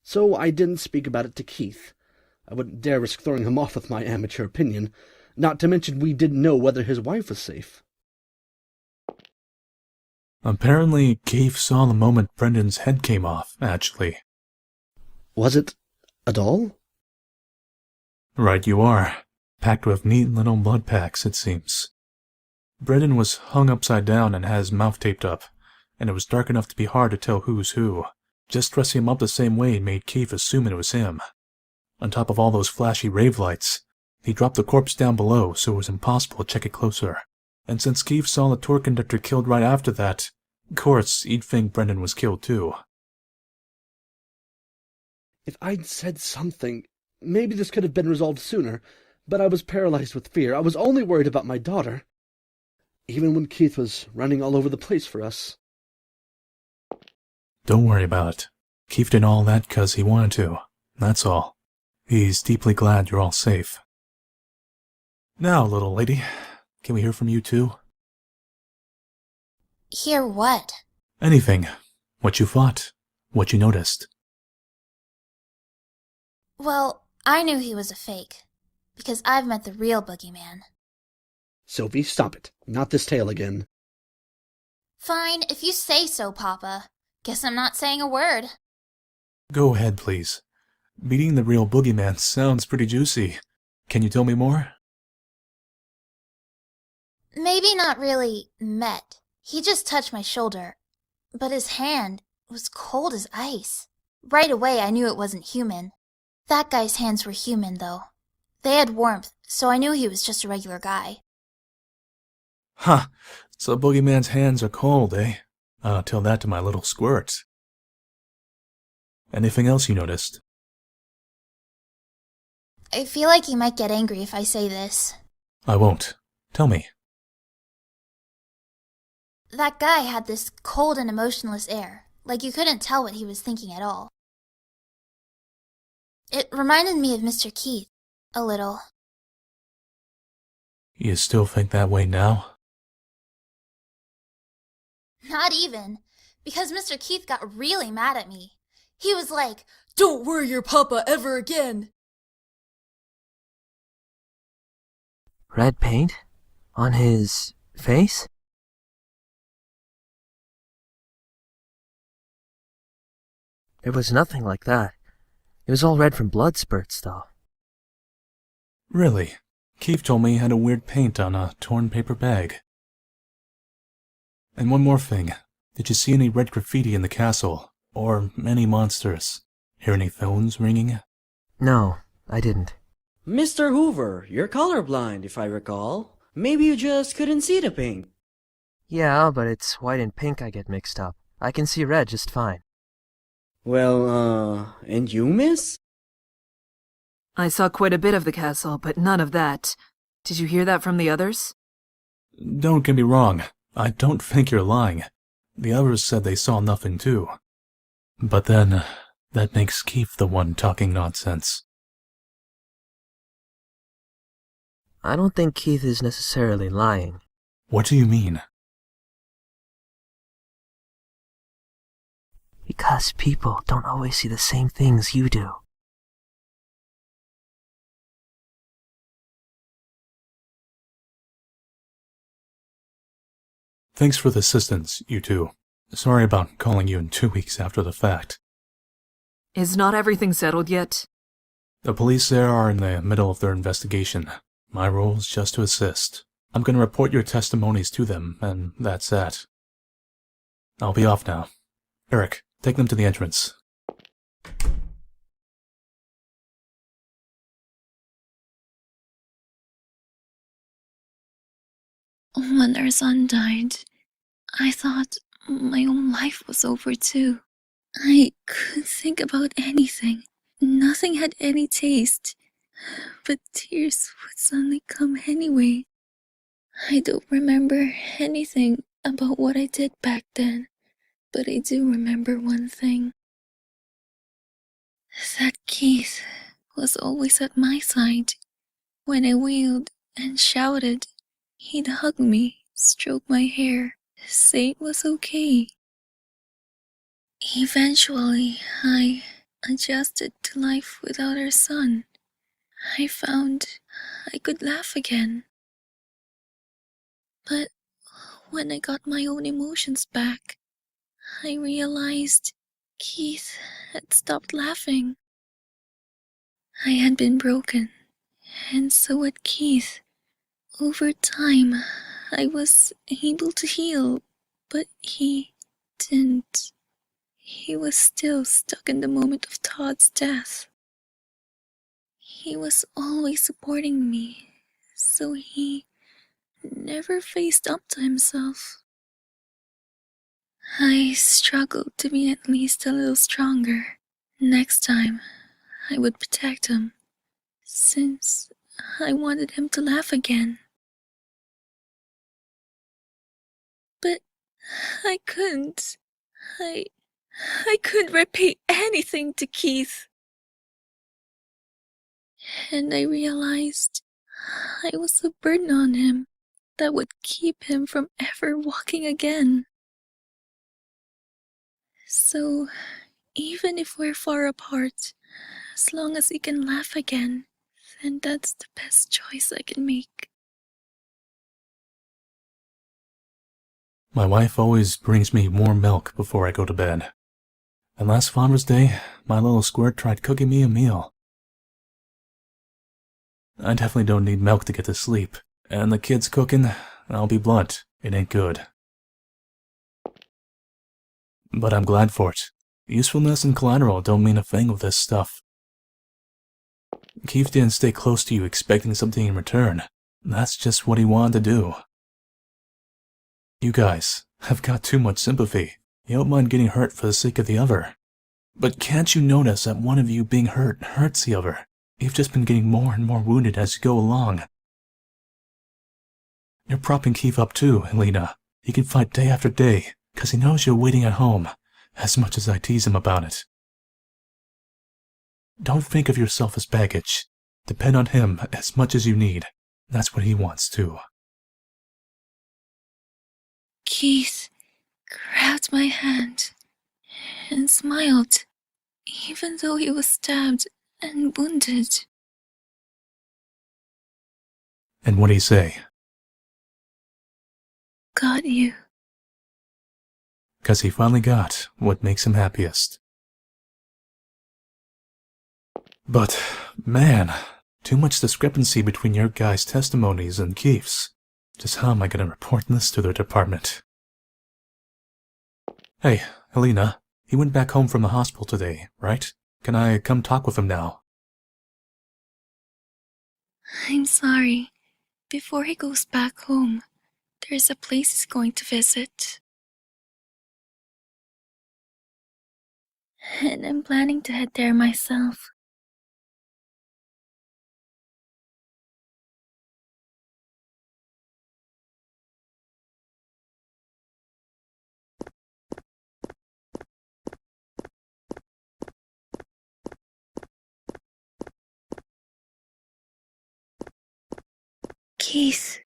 So I didn't speak about it to Keith. I wouldn't dare risk throwing him off with my amateur opinion, not to mention we didn't know whether his wife was safe. Apparently, Keith saw the moment Brendan's head came off, actually. Was it a doll? Right you are. Packed with neat little blood packs, it seems. Brendan was hung upside down and had his mouth taped up, and it was dark enough to be hard to tell who's who. Just dressing him up the same way made Keith assume it was him. On top of all those flashy rave lights, he dropped the corpse down below so it was impossible to check it closer. And since Keith saw the tour conductor killed right after that, of course, he'd think Brendan was killed too. If I'd said something, maybe this could have been resolved sooner, but I was paralyzed with fear. I was only worried about my daughter, even when Keith was running all over the place for us. Don't worry about it. Keith did all that 'cause he wanted to, that's all. He's deeply glad you're all safe. Now, little lady, can we hear from you too? Hear what? Anything. What you thought. What you noticed. Well, I knew he was a fake, because I've met the real boogeyman. Sophie, stop it. Not this tale again. Fine, if you say so, Papa. Guess I'm not saying a word. Go ahead, please. Meeting the real boogeyman sounds pretty juicy. Can you tell me more? Maybe not really met. He just touched my shoulder, but his hand was cold as ice. Right away I knew it wasn't human. That guy's hands were human, though. They had warmth, so I knew he was just a regular guy. Huh. So boogeyman's hands are cold, eh? I'll tell that to my little squirt. Anything else you noticed? I feel like you might get angry if I say this. I won't. Tell me. That guy had this cold and emotionless air, like you couldn't tell what he was thinking at all. It reminded me of Mr. Keith, a little. You still think that way now? Not even, because Mr. Keith got really mad at me. He was like, "Don't worry your papa ever again." Red paint? On his face? It was nothing like that. It was all red from blood spurts, though. Really? Keith told me he had a weird paint on a torn paper bag. And one more thing. Did you see any red graffiti in the castle? Or any monsters? Hear any phones ringing? No, I didn't. Mr. Hoover, you're colorblind, if I recall. Maybe you just couldn't see the paint. Yeah, but it's white and pink I get mixed up. I can see red just fine. Well, and you, miss? I saw quite a bit of the castle, but none of that. Did you hear that from the others? Don't get me wrong. I don't think you're lying. The others said they saw nothing too. But then, that makes Keith the one talking nonsense. I don't think Keith is necessarily lying. What do you mean? Because people don't always see the same things you do. Thanks for the assistance, you two. Sorry about calling you in 2 weeks after the fact. Is not everything settled yet? The police there are in the middle of their investigation. My role is just to assist. I'm going to report your testimonies to them, and that's that. I'll be off now. Eric, take them to the entrance. When our son died, I thought my own life was over too. I couldn't think about anything. Nothing had any taste. But tears would suddenly come anyway. I don't remember anything about what I did back then, but I do remember one thing. That Keith was always at my side. When I wailed and shouted, he'd hug me, stroke my hair, say it was okay. Eventually, I adjusted to life without our son. I found I could laugh again. But when I got my own emotions back, I realized Keith had stopped laughing. I had been broken, and so had Keith. Over time, I was able to heal, but he didn't. He was still stuck in the moment of Todd's death. He was always supporting me, so he never faced up to himself. I struggled to be at least a little stronger. Next time, I would protect him, since I wanted him to laugh again. But I couldn't. I couldn't repay anything to Keith. And I realized I was a burden on him that would keep him from ever walking again. So, even if we're far apart, as long as he can laugh again, then that's the best choice I can make. My wife always brings me warm milk before I go to bed. And last Father's Day, my little squirt tried cooking me a meal. I definitely don't need milk to get to sleep. And the kids cooking, I'll be blunt, it ain't good. But I'm glad for it. Usefulness and collateral don't mean a thing with this stuff. Keith didn't stay close to you expecting something in return. That's just what he wanted to do. You guys have got too much sympathy. You don't mind getting hurt for the sake of the other. But can't you notice that one of you being hurt hurts the other? You've just been getting more and more wounded as you go along. You're propping Keith up too, Elena. He can fight day after day, 'cause he knows you're waiting at home, as much as I tease him about it. Don't think of yourself as baggage. Depend on him as much as you need. That's what he wants too. Keith grabbed my hand and smiled, even though he was stabbed and wounded. And what'd he say? Got you. 'Cause he finally got what makes him happiest. But, man, too much discrepancy between your guys' testimonies and Keith's. Just how am I gonna report this to their department? Hey, Helena, he went back home from the hospital today, right? Can I come talk with him now? I'm sorry. Before he goes back home, there's a place he's going to visit. And I'm planning to head there myself. Keith.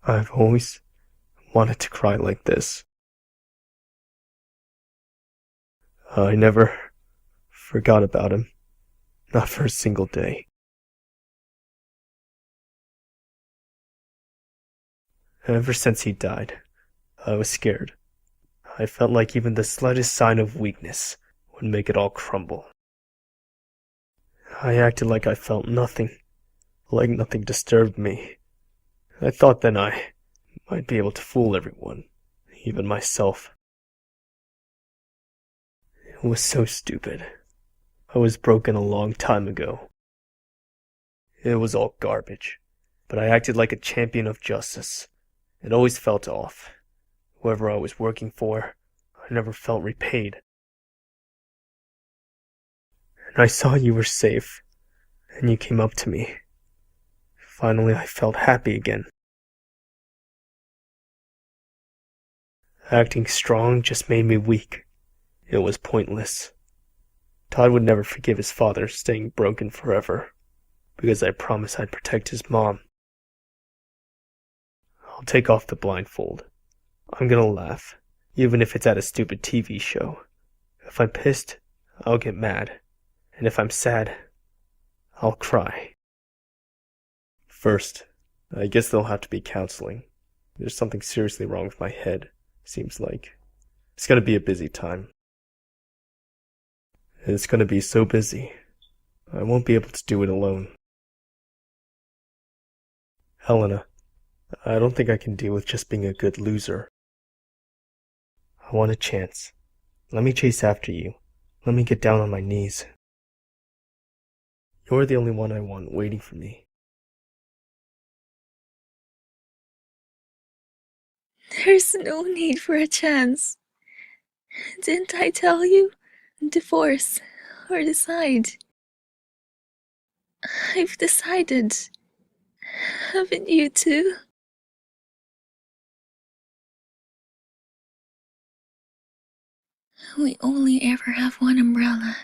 I've always wanted to cry like this. I never forgot about him. Not for a single day. Ever since he died, I was scared. I felt like even the slightest sign of weakness would make it all crumble. I acted like I felt nothing, like nothing disturbed me. I thought then I might be able to fool everyone, even myself. It was so stupid. I was broken a long time ago. It was all garbage. But I acted like a champion of justice. It always felt off. Whoever I was working for, I never felt repaid. And I saw you were safe, and you came up to me. Finally, I felt happy again. Acting strong just made me weak. It was pointless. Todd would never forgive his father staying broken forever, because I promised I'd protect his mom. I'll take off the blindfold. I'm gonna laugh, even if it's at a stupid TV show. If I'm pissed, I'll get mad. And if I'm sad, I'll cry. First, I guess there'll have to be counseling. There's something seriously wrong with my head, seems like. It's gonna be a busy time. It's gonna be so busy, I won't be able to do it alone. Helena, I don't think I can deal with just being a good loser. I want a chance. Let me chase after you. Let me get down on my knees. You're the only one I want waiting for me. There's no need for a chance. Didn't I tell you? Divorce or decide. I've decided. Haven't you too? We only ever have one umbrella,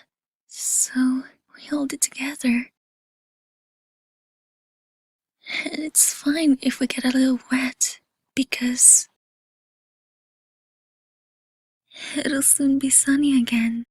so we hold it together. And it's fine if we get a little wet, because it'll soon be sunny again.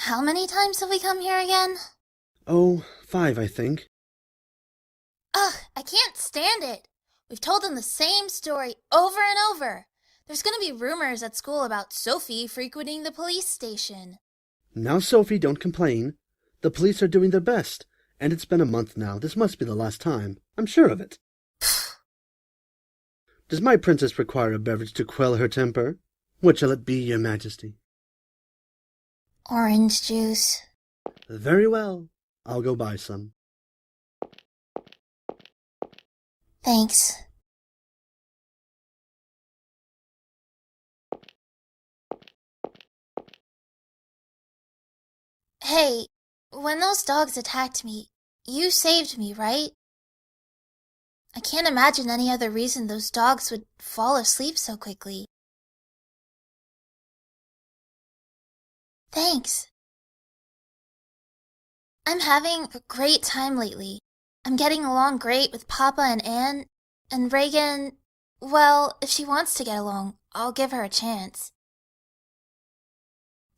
How many times have we come here again? Oh, 5, I think. Ugh, I can't stand it. We've told them the same story over and over. There's gonna be rumors at school about Sophie frequenting the police station. Now, Sophie, don't complain. The police are doing their best, and it's been a month now. This must be the last time. I'm sure of it. Does my princess require a beverage to quell her temper? What shall it be, your majesty? Orange juice. Very well. I'll go buy some. Thanks. Hey, when those dogs attacked me, you saved me, right? I can't imagine any other reason those dogs would fall asleep so quickly. Thanks. I'm having a great time lately. I'm getting along great with Papa and Anne, and Reagan, well, if she wants to get along, I'll give her a chance.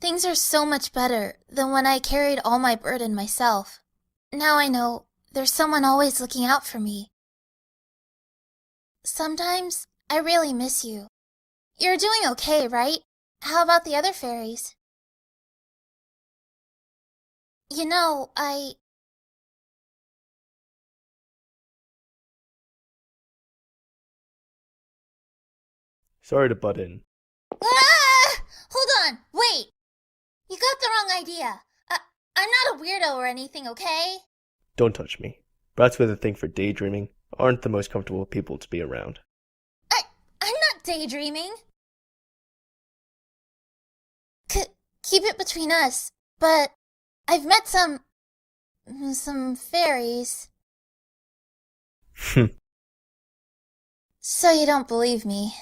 Things are so much better than when I carried all my burden myself. Now I know there's someone always looking out for me. Sometimes I really miss you. You're doing okay, right? How about the other fairies? You know, Sorry to butt in. Ah! Hold on, wait! You got the wrong idea. I'm not a weirdo or anything, okay? Don't touch me. Rats with a thing for daydreaming aren't the most comfortable people to be around. I'm not daydreaming. Keep it between us, but I've met some fairies. So you don't believe me?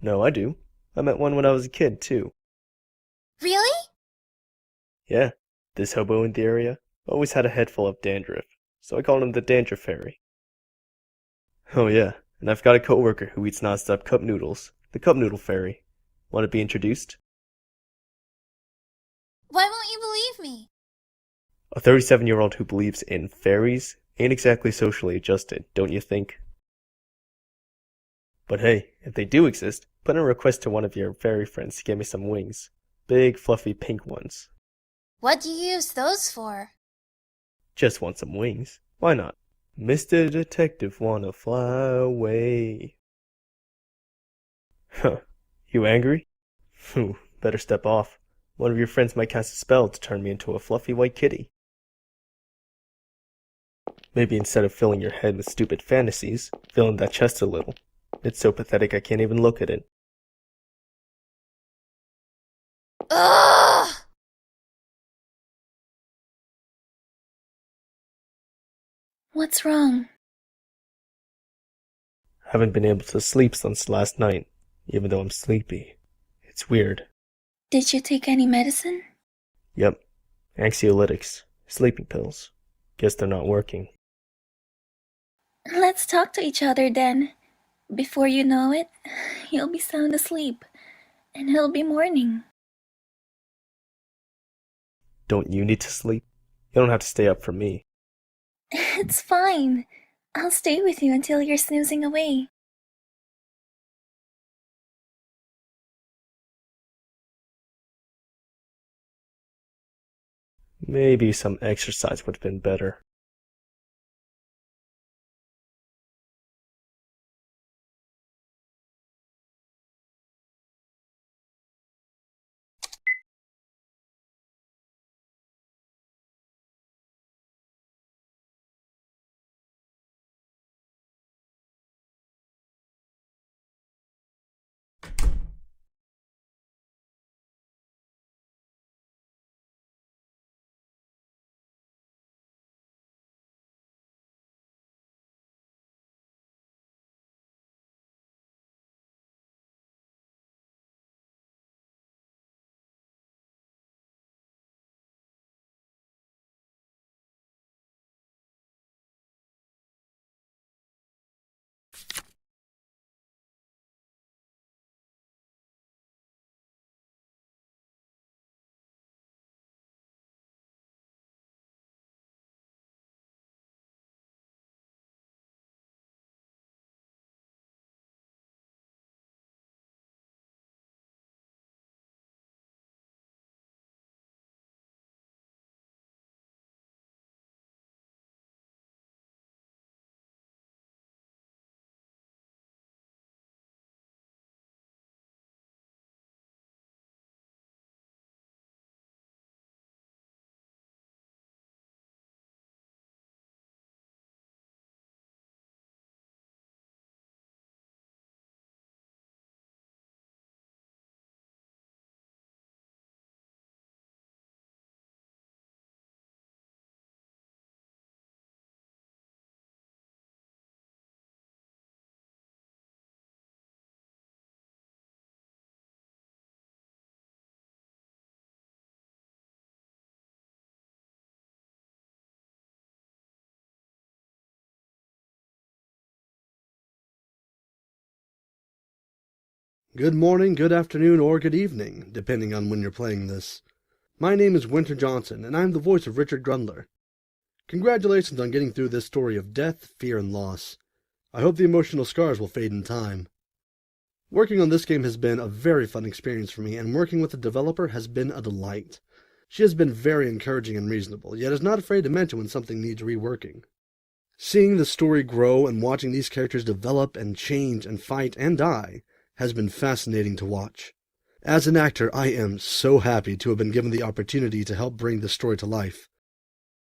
No, I do. I met one when I was a kid, too. Really? Yeah, this hobo in the area always had a head full of dandruff, so I called him the Dandruff Fairy. Oh yeah, and I've got a coworker who eats non-stop cup noodles, the Cup Noodle Fairy. Want to be introduced? Why won't you believe me? A 37-year-old who believes in fairies ain't exactly socially adjusted, don't you think? But hey, if they do exist, put in a request to one of your fairy friends to get me some wings. Big, fluffy, pink ones. What do you use those for? Just want some wings. Why not? Mr. Detective wanna fly away. Huh. You angry? Phew, better step off. One of your friends might cast a spell to turn me into a fluffy white kitty. Maybe instead of filling your head with stupid fantasies, fill in that chest a little. It's so pathetic I can't even look at it. Ugh! What's wrong? Haven't been able to sleep since last night, even though I'm sleepy. It's weird. Did you take any medicine? Yep. Anxiolytics. Sleeping pills. Guess they're not working. Let's talk to each other then. Before you know it, you'll be sound asleep, and it'll be morning. Don't you need to sleep? You don't have to stay up for me. It's fine. I'll stay with you until you're snoozing away. Maybe some exercise would have been better. Good morning, good afternoon, or good evening, depending on when you're playing this. My name is Winter Johnson, and I'm the voice of Richard Grundler. Congratulations on getting through this story of death, fear, and loss. I hope the emotional scars will fade in time. Working on this game has been a very fun experience for me, and working with the developer has been a delight. She has been very encouraging and reasonable, yet is not afraid to mention when something needs reworking. Seeing the story grow and watching these characters develop and change and fight and die has been fascinating to watch. As an actor, I am so happy to have been given the opportunity to help bring this story to life.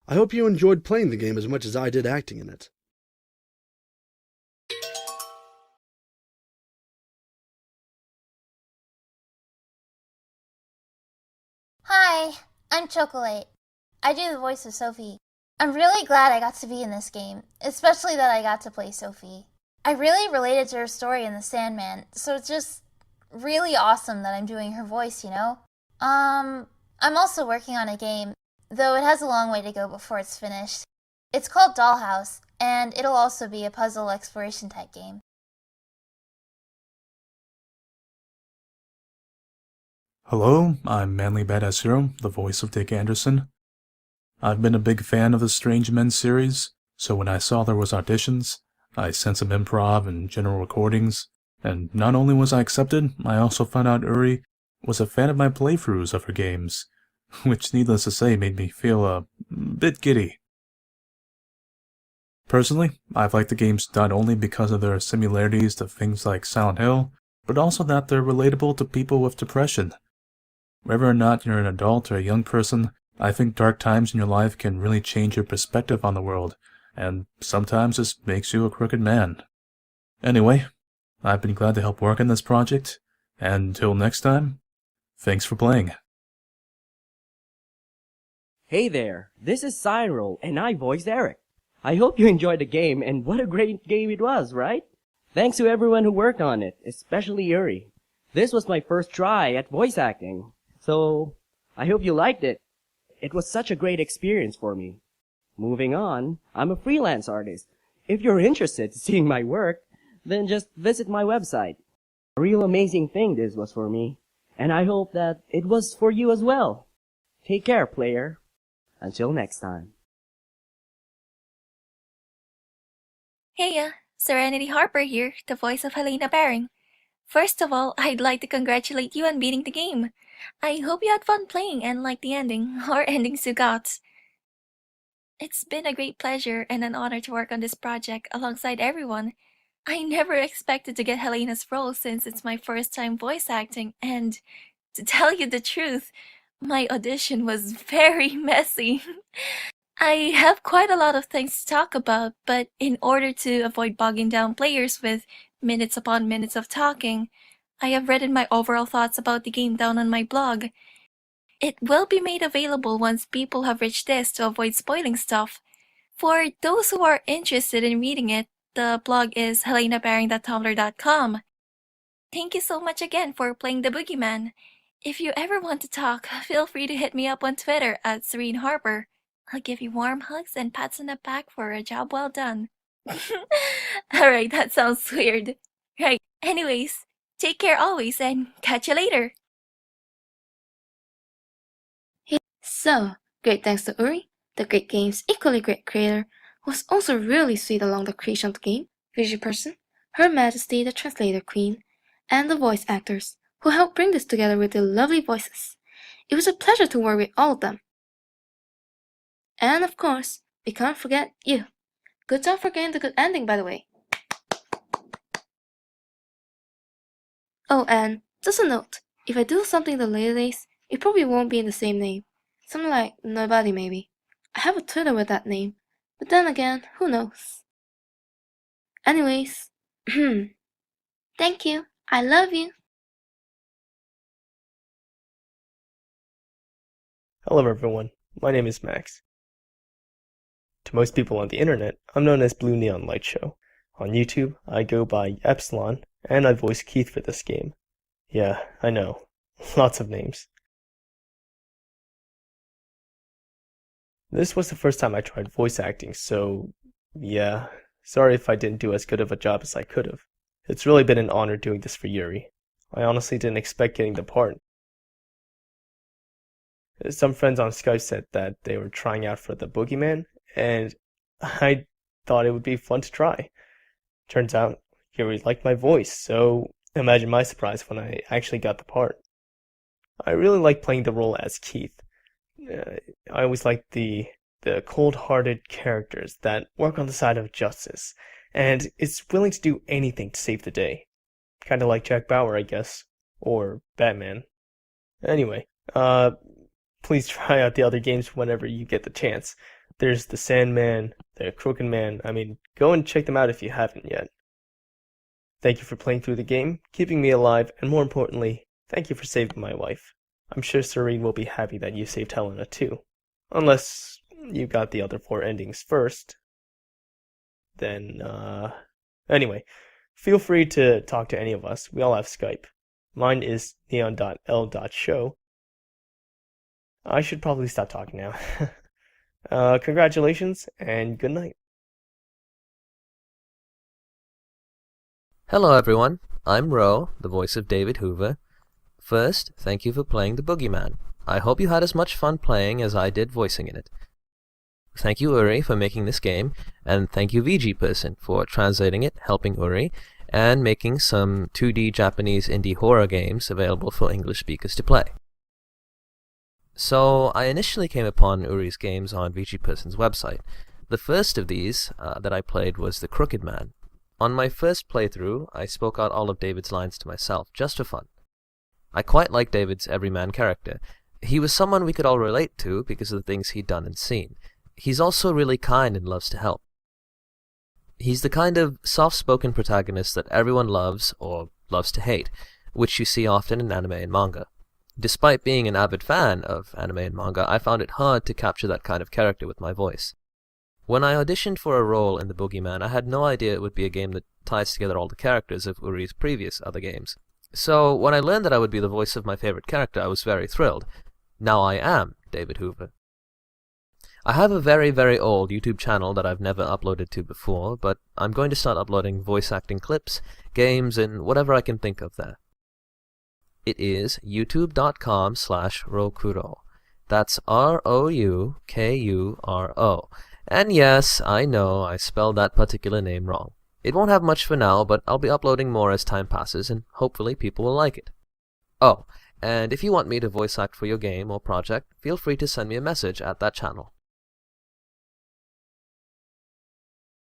I hope you enjoyed playing the game as much as I did acting in it. Hi, I'm Chocolate. I do the voice of Sophie. I'm really glad I got to be in this game, especially that I got to play Sophie. I really related to her story in The Sandman, so it's just really awesome that I'm doing her voice, you know? I'm also working on a game, though it has a long way to go before it's finished. It's called Dollhouse, and it'll also be a puzzle exploration type game. Hello, I'm Manly Badass Hero, the voice of Dick Anderson. I've been a big fan of the Strange Men series, so when I saw there was auditions, I sent some improv and general recordings, and not only was I accepted, I also found out Uri was a fan of my playthroughs of her games, which needless to say made me feel a bit giddy. Personally, I've liked the games not only because of their similarities to things like Silent Hill, but also that they're relatable to people with depression. Whether or not you're an adult or a young person, I think dark times in your life can really change your perspective on the world, and sometimes this makes you a crooked man. Anyway, I've been glad to help work on this project, and until next time, thanks for playing. Hey there, this is Cyril, and I voiced Eric. I hope you enjoyed the game, and what a great game it was, right? Thanks to everyone who worked on it, especially Yuri. This was my first try at voice acting, so I hope you liked it. It was such a great experience for me. Moving on, I'm a freelance artist. If you're interested in seeing my work, then just visit my website. A real amazing thing this was for me, and I hope that it was for you as well. Take care, player. Until next time. Heya, Serenity Harper here, the voice of Helena Baring. First of all, I'd like to congratulate you on beating the game. I hope you had fun playing and liked the ending, or endings you got. It's been a great pleasure and an honor to work on this project alongside everyone. I never expected to get Helena's role since it's my first time voice acting, and to tell you the truth, my audition was very messy. I have quite a lot of things to talk about, but in order to avoid bogging down players with minutes upon minutes of talking, I have written my overall thoughts about the game down on my blog. It will be made available once people have reached this to avoid spoiling stuff. For those who are interested in reading it, the blog is helenabaring.tumblr.com. Thank you so much again for playing the BoogieMan. If you ever want to talk, feel free to hit me up on Twitter at Serene Harper. I'll give you warm hugs and pats on the back for a job well done. Alright, that sounds weird. Right, anyways, take care always and catch you later. So, great thanks to Uri, the great game's equally great creator, who was also really sweet along the creation of the game, Vision Person, Her Majesty the Translator Queen, and the voice actors, who helped bring this together with their lovely voices. It was a pleasure to work with all of them. And of course, we can't forget you. Good job for getting the good ending, by the way. Oh, and just a note, if I do something in the later days, it probably won't be in the same name. Something like Nobody maybe. I have a Twitter with that name, but then again, who knows? Anyways, thank you. I love you. Hello everyone, my name is Max. To most people on the internet, I'm known as Blue Neon Light Show. On YouTube, I go by Epsilon, and I voice Keith for this game. Yeah, I know. Lots of names. This was the first time I tried voice acting, so yeah, sorry if I didn't do as good of a job as I could have. It's really been an honor doing this for Yuri. I honestly didn't expect getting the part. Some friends on Skype said that they were trying out for the BoogieMan, and I thought it would be fun to try. Turns out, Yuri liked my voice, so imagine my surprise when I actually got the part. I really like playing the role as Keith. I always like the cold-hearted characters that work on the side of justice, and is willing to do anything to save the day. Kinda like Jack Bauer, I guess. Or Batman. Anyway, please try out the other games whenever you get the chance. There's the Sandman, the Crooked Man. I mean, go and check them out if you haven't yet. Thank you for playing through the game, keeping me alive, and more importantly, thank you for saving my wife. I'm sure Serene will be happy that you saved Helena too. Unless you got the other 4 endings first. Then, anyway, feel free to talk to any of us. We all have Skype. Mine is neon.l.show. I should probably stop talking now. Congratulations, and good night. Hello everyone, I'm Ro, the voice of David Hoover. First, thank you for playing the BoogieMan. I hope you had as much fun playing as I did voicing in it. Thank you Uri for making this game, and thank you VG for translating it, helping Uri, and making some 2D Japanese indie horror games available for English speakers to play. So, I initially came upon Uri's games on VG.Person's website. The first of these that I played was The Crooked Man. On my first playthrough, I spoke out all of David's lines to myself, just for fun. I quite like David's everyman character. He was someone we could all relate to because of the things he'd done and seen. He's also really kind and loves to help. He's the kind of soft-spoken protagonist that everyone loves or loves to hate, which you see often in anime and manga. Despite being an avid fan of anime and manga, I found it hard to capture that kind of character with my voice. When I auditioned for a role in the BoogieMan, I had no idea it would be a game that ties together all the characters of Uri's previous other games. So when I learned that I would be the voice of my favorite character, I was very thrilled. Now I am David Hoover. I have a very, very old YouTube channel that I've never uploaded to before, but I'm going to start uploading voice acting clips, games, and whatever I can think of there. It is youtube.com/Rokuro. That's ROUKURO. And yes, I know I spelled that particular name wrong. It won't have much for now, but I'll be uploading more as time passes, and hopefully people will like it. Oh, and if you want me to voice act for your game or project, feel free to send me a message at that channel.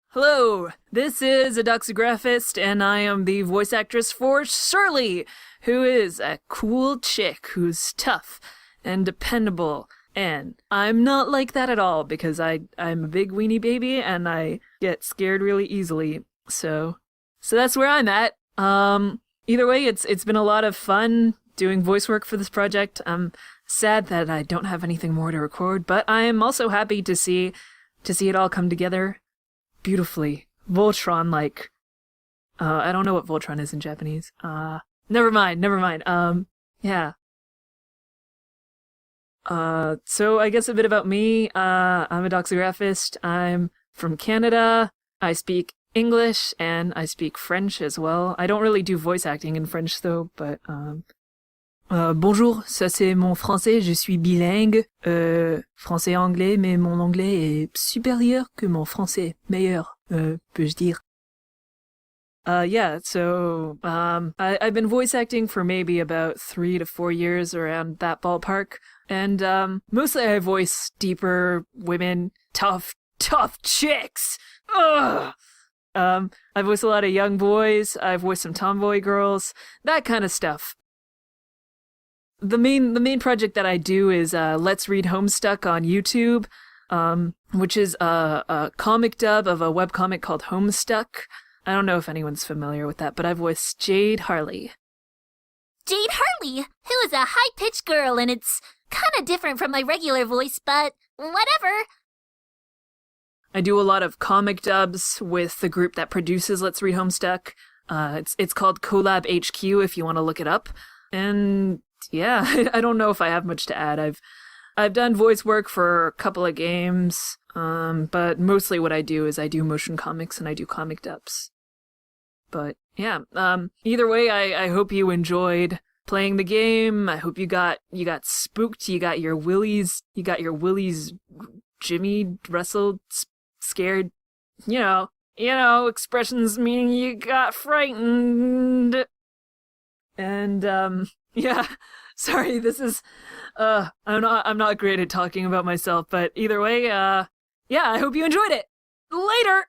Hello, this is a Doxographist, and I am the voice actress for Shirley, who is a cool chick who's tough and dependable. And I'm not like that at all, because I'm a big weenie baby, and I get scared really easily. So that's where I'm at. Either way, it's been a lot of fun doing voice work for this project. I'm sad that I don't have anything more to record, but I am also happy to see it all come together beautifully. Voltron-like. I don't know what Voltron is in Japanese. Never mind. Yeah. So I guess a bit about me. I'm a doxographist. I'm from Canada. I speak English and I speak French as well. I don't really do voice acting in French though, but bonjour, ça c'est mon français, je suis bilingue, français-anglais, mais mon anglais est supérieur que mon français, meilleur, peux-je dire. Yeah, so, I've been voice acting for maybe about 3 to 4 years, around that ballpark, and, mostly I voice deeper women, tough chicks! Ugh! I voice a lot of young boys, I voice some tomboy girls, that kind of stuff. The main project that I do is, Let's Read Homestuck on YouTube, which is a comic dub of a webcomic called Homestuck. I don't know if anyone's familiar with that, but I voiced Jade Harley. Jade Harley, who is a high-pitched girl, and it's kind of different from my regular voice, but whatever. I do a lot of comic dubs with the group that produces Let's Read Homestuck. It's called Collab HQ if you want to look it up. And yeah, I don't know if I have much to add. I've done voice work for a couple of games, but mostly what I do is I do motion comics and I do comic dubs. But yeah, either way, I hope you enjoyed playing the game. I hope you got spooked. You got your willies Jimmy wrestled, scared. You know, expressions meaning you got frightened. And yeah, sorry, this is I'm not great at talking about myself, but either way, yeah, I hope you enjoyed it. Later.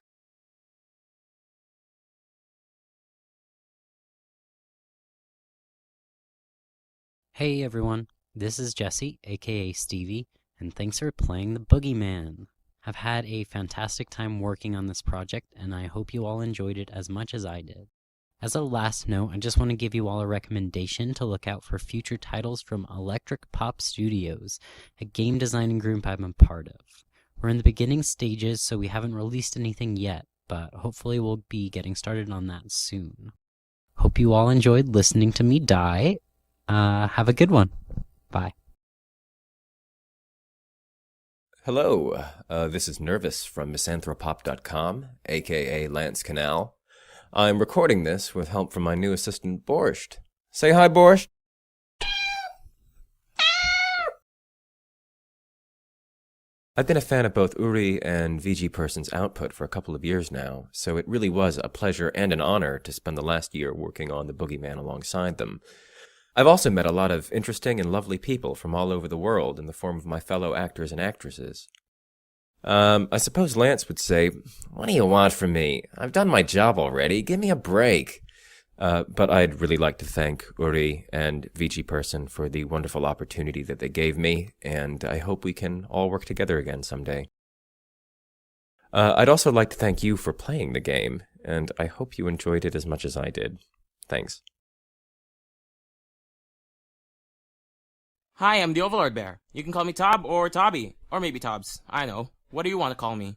Hey everyone, this is Jesse, aka Stevie, and thanks for playing the BoogieMan. I've had a fantastic time working on this project, and I hope you all enjoyed it as much as I did. As a last note, I just want to give you all a recommendation to look out for future titles from Electric Pop Studios, a game designing group I'm a part of. We're in the beginning stages, so we haven't released anything yet, but hopefully we'll be getting started on that soon. Hope you all enjoyed listening to me die. Have a good one. Bye. Hello, this is Nervous from misanthropop.com, aka Lance Canal. I'm recording this with help from my new assistant, Borscht. Say hi, Borscht! I've been a fan of both Uri and VG Person's output for a couple of years now, so it really was a pleasure and an honor to spend the last year working on the BoogieMan alongside them. I've also met a lot of interesting and lovely people from all over the world in the form of my fellow actors and actresses. I suppose Lance would say, "What do you want from me? I've done my job already. Give me a break." But I'd really like to thank Uri and VG Person for the wonderful opportunity that they gave me, and I hope we can all work together again someday. I'd also like to thank you for playing the game, and I hope you enjoyed it as much as I did. Thanks. Hi, I'm the Overlord Bear. You can call me Tob or Tobby, or maybe Tobs. I know. What do you want to call me?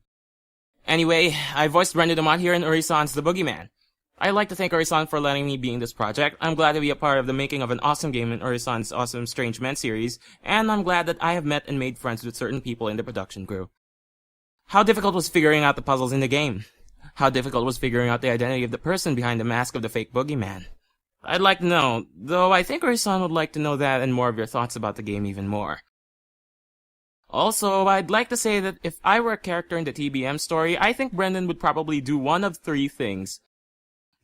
Anyway, I voiced Brendan Dumont here in Uri-san's The BoogieMan. I'd like to thank Uri-san for letting me be in this project. I'm glad to be a part of the making of an awesome game in Uri-san's awesome Strange Men series, and I'm glad that I have met and made friends with certain people in the production crew. How difficult was figuring out the puzzles in the game? How difficult was figuring out the identity of the person behind the mask of the fake boogeyman? I'd like to know, though I think Uri-san would like to know that and more of your thoughts about the game even more. Also, I'd like to say that if I were a character in the TBM story, I think Brendan would probably do one of three things.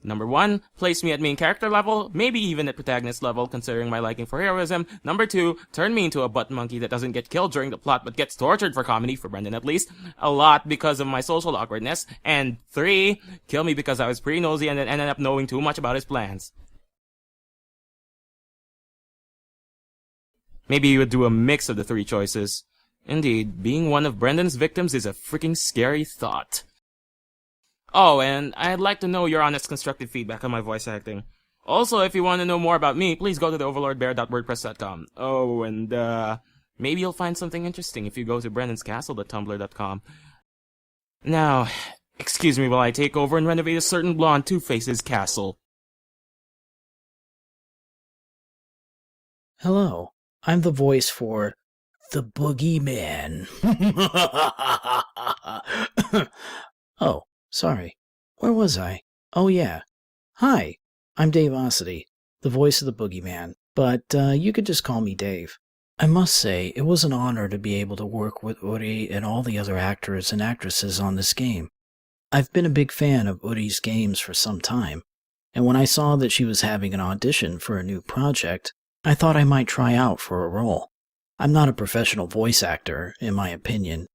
Number 1, place me at main character level, maybe even at protagonist level, considering my liking for heroism. Number 2, turn me into a butt monkey that doesn't get killed during the plot but gets tortured for comedy, for Brendan at least, a lot because of my social awkwardness. And 3, kill me because I was pretty nosy and then ended up knowing too much about his plans. Maybe you would do a mix of the 3 choices. Indeed, being one of Brendan's victims is a freaking scary thought. Oh, and I'd like to know your honest constructive feedback on my voice acting. Also, if you want to know more about me, please go to theoverlordbear.wordpress.com. Oh, and maybe you'll find something interesting if you go to brennan'scastle.tumblr.com. Now, excuse me while I take over and renovate a certain blonde Two-Face's castle. Hello, I'm the voice for the BoogieMan. Oh, sorry. Where was I? Oh yeah. Hi, I'm Dave Ossity, the voice of the BoogieMan, but you could just call me Dave. I must say, it was an honor to be able to work with Uri and all the other actors and actresses on this game. I've been a big fan of Uri's games for some time, and when I saw that she was having an audition for a new project, I thought I might try out for a role. I'm not a professional voice actor, in my opinion,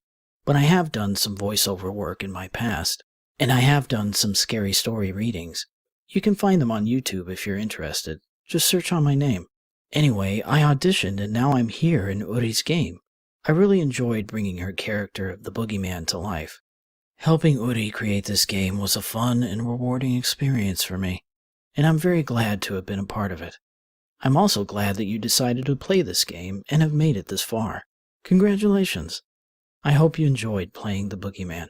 but I have done some voiceover work in my past, and I have done some scary story readings. You can find them on YouTube if you're interested. Just search on my name. Anyway, I auditioned and now I'm here in Uri's game. I really enjoyed bringing her character of the BoogieMan to life. Helping Uri create this game was a fun and rewarding experience for me, and I'm very glad to have been a part of it. I'm also glad that you decided to play this game and have made it this far. Congratulations. I hope you enjoyed playing the BoogieMan.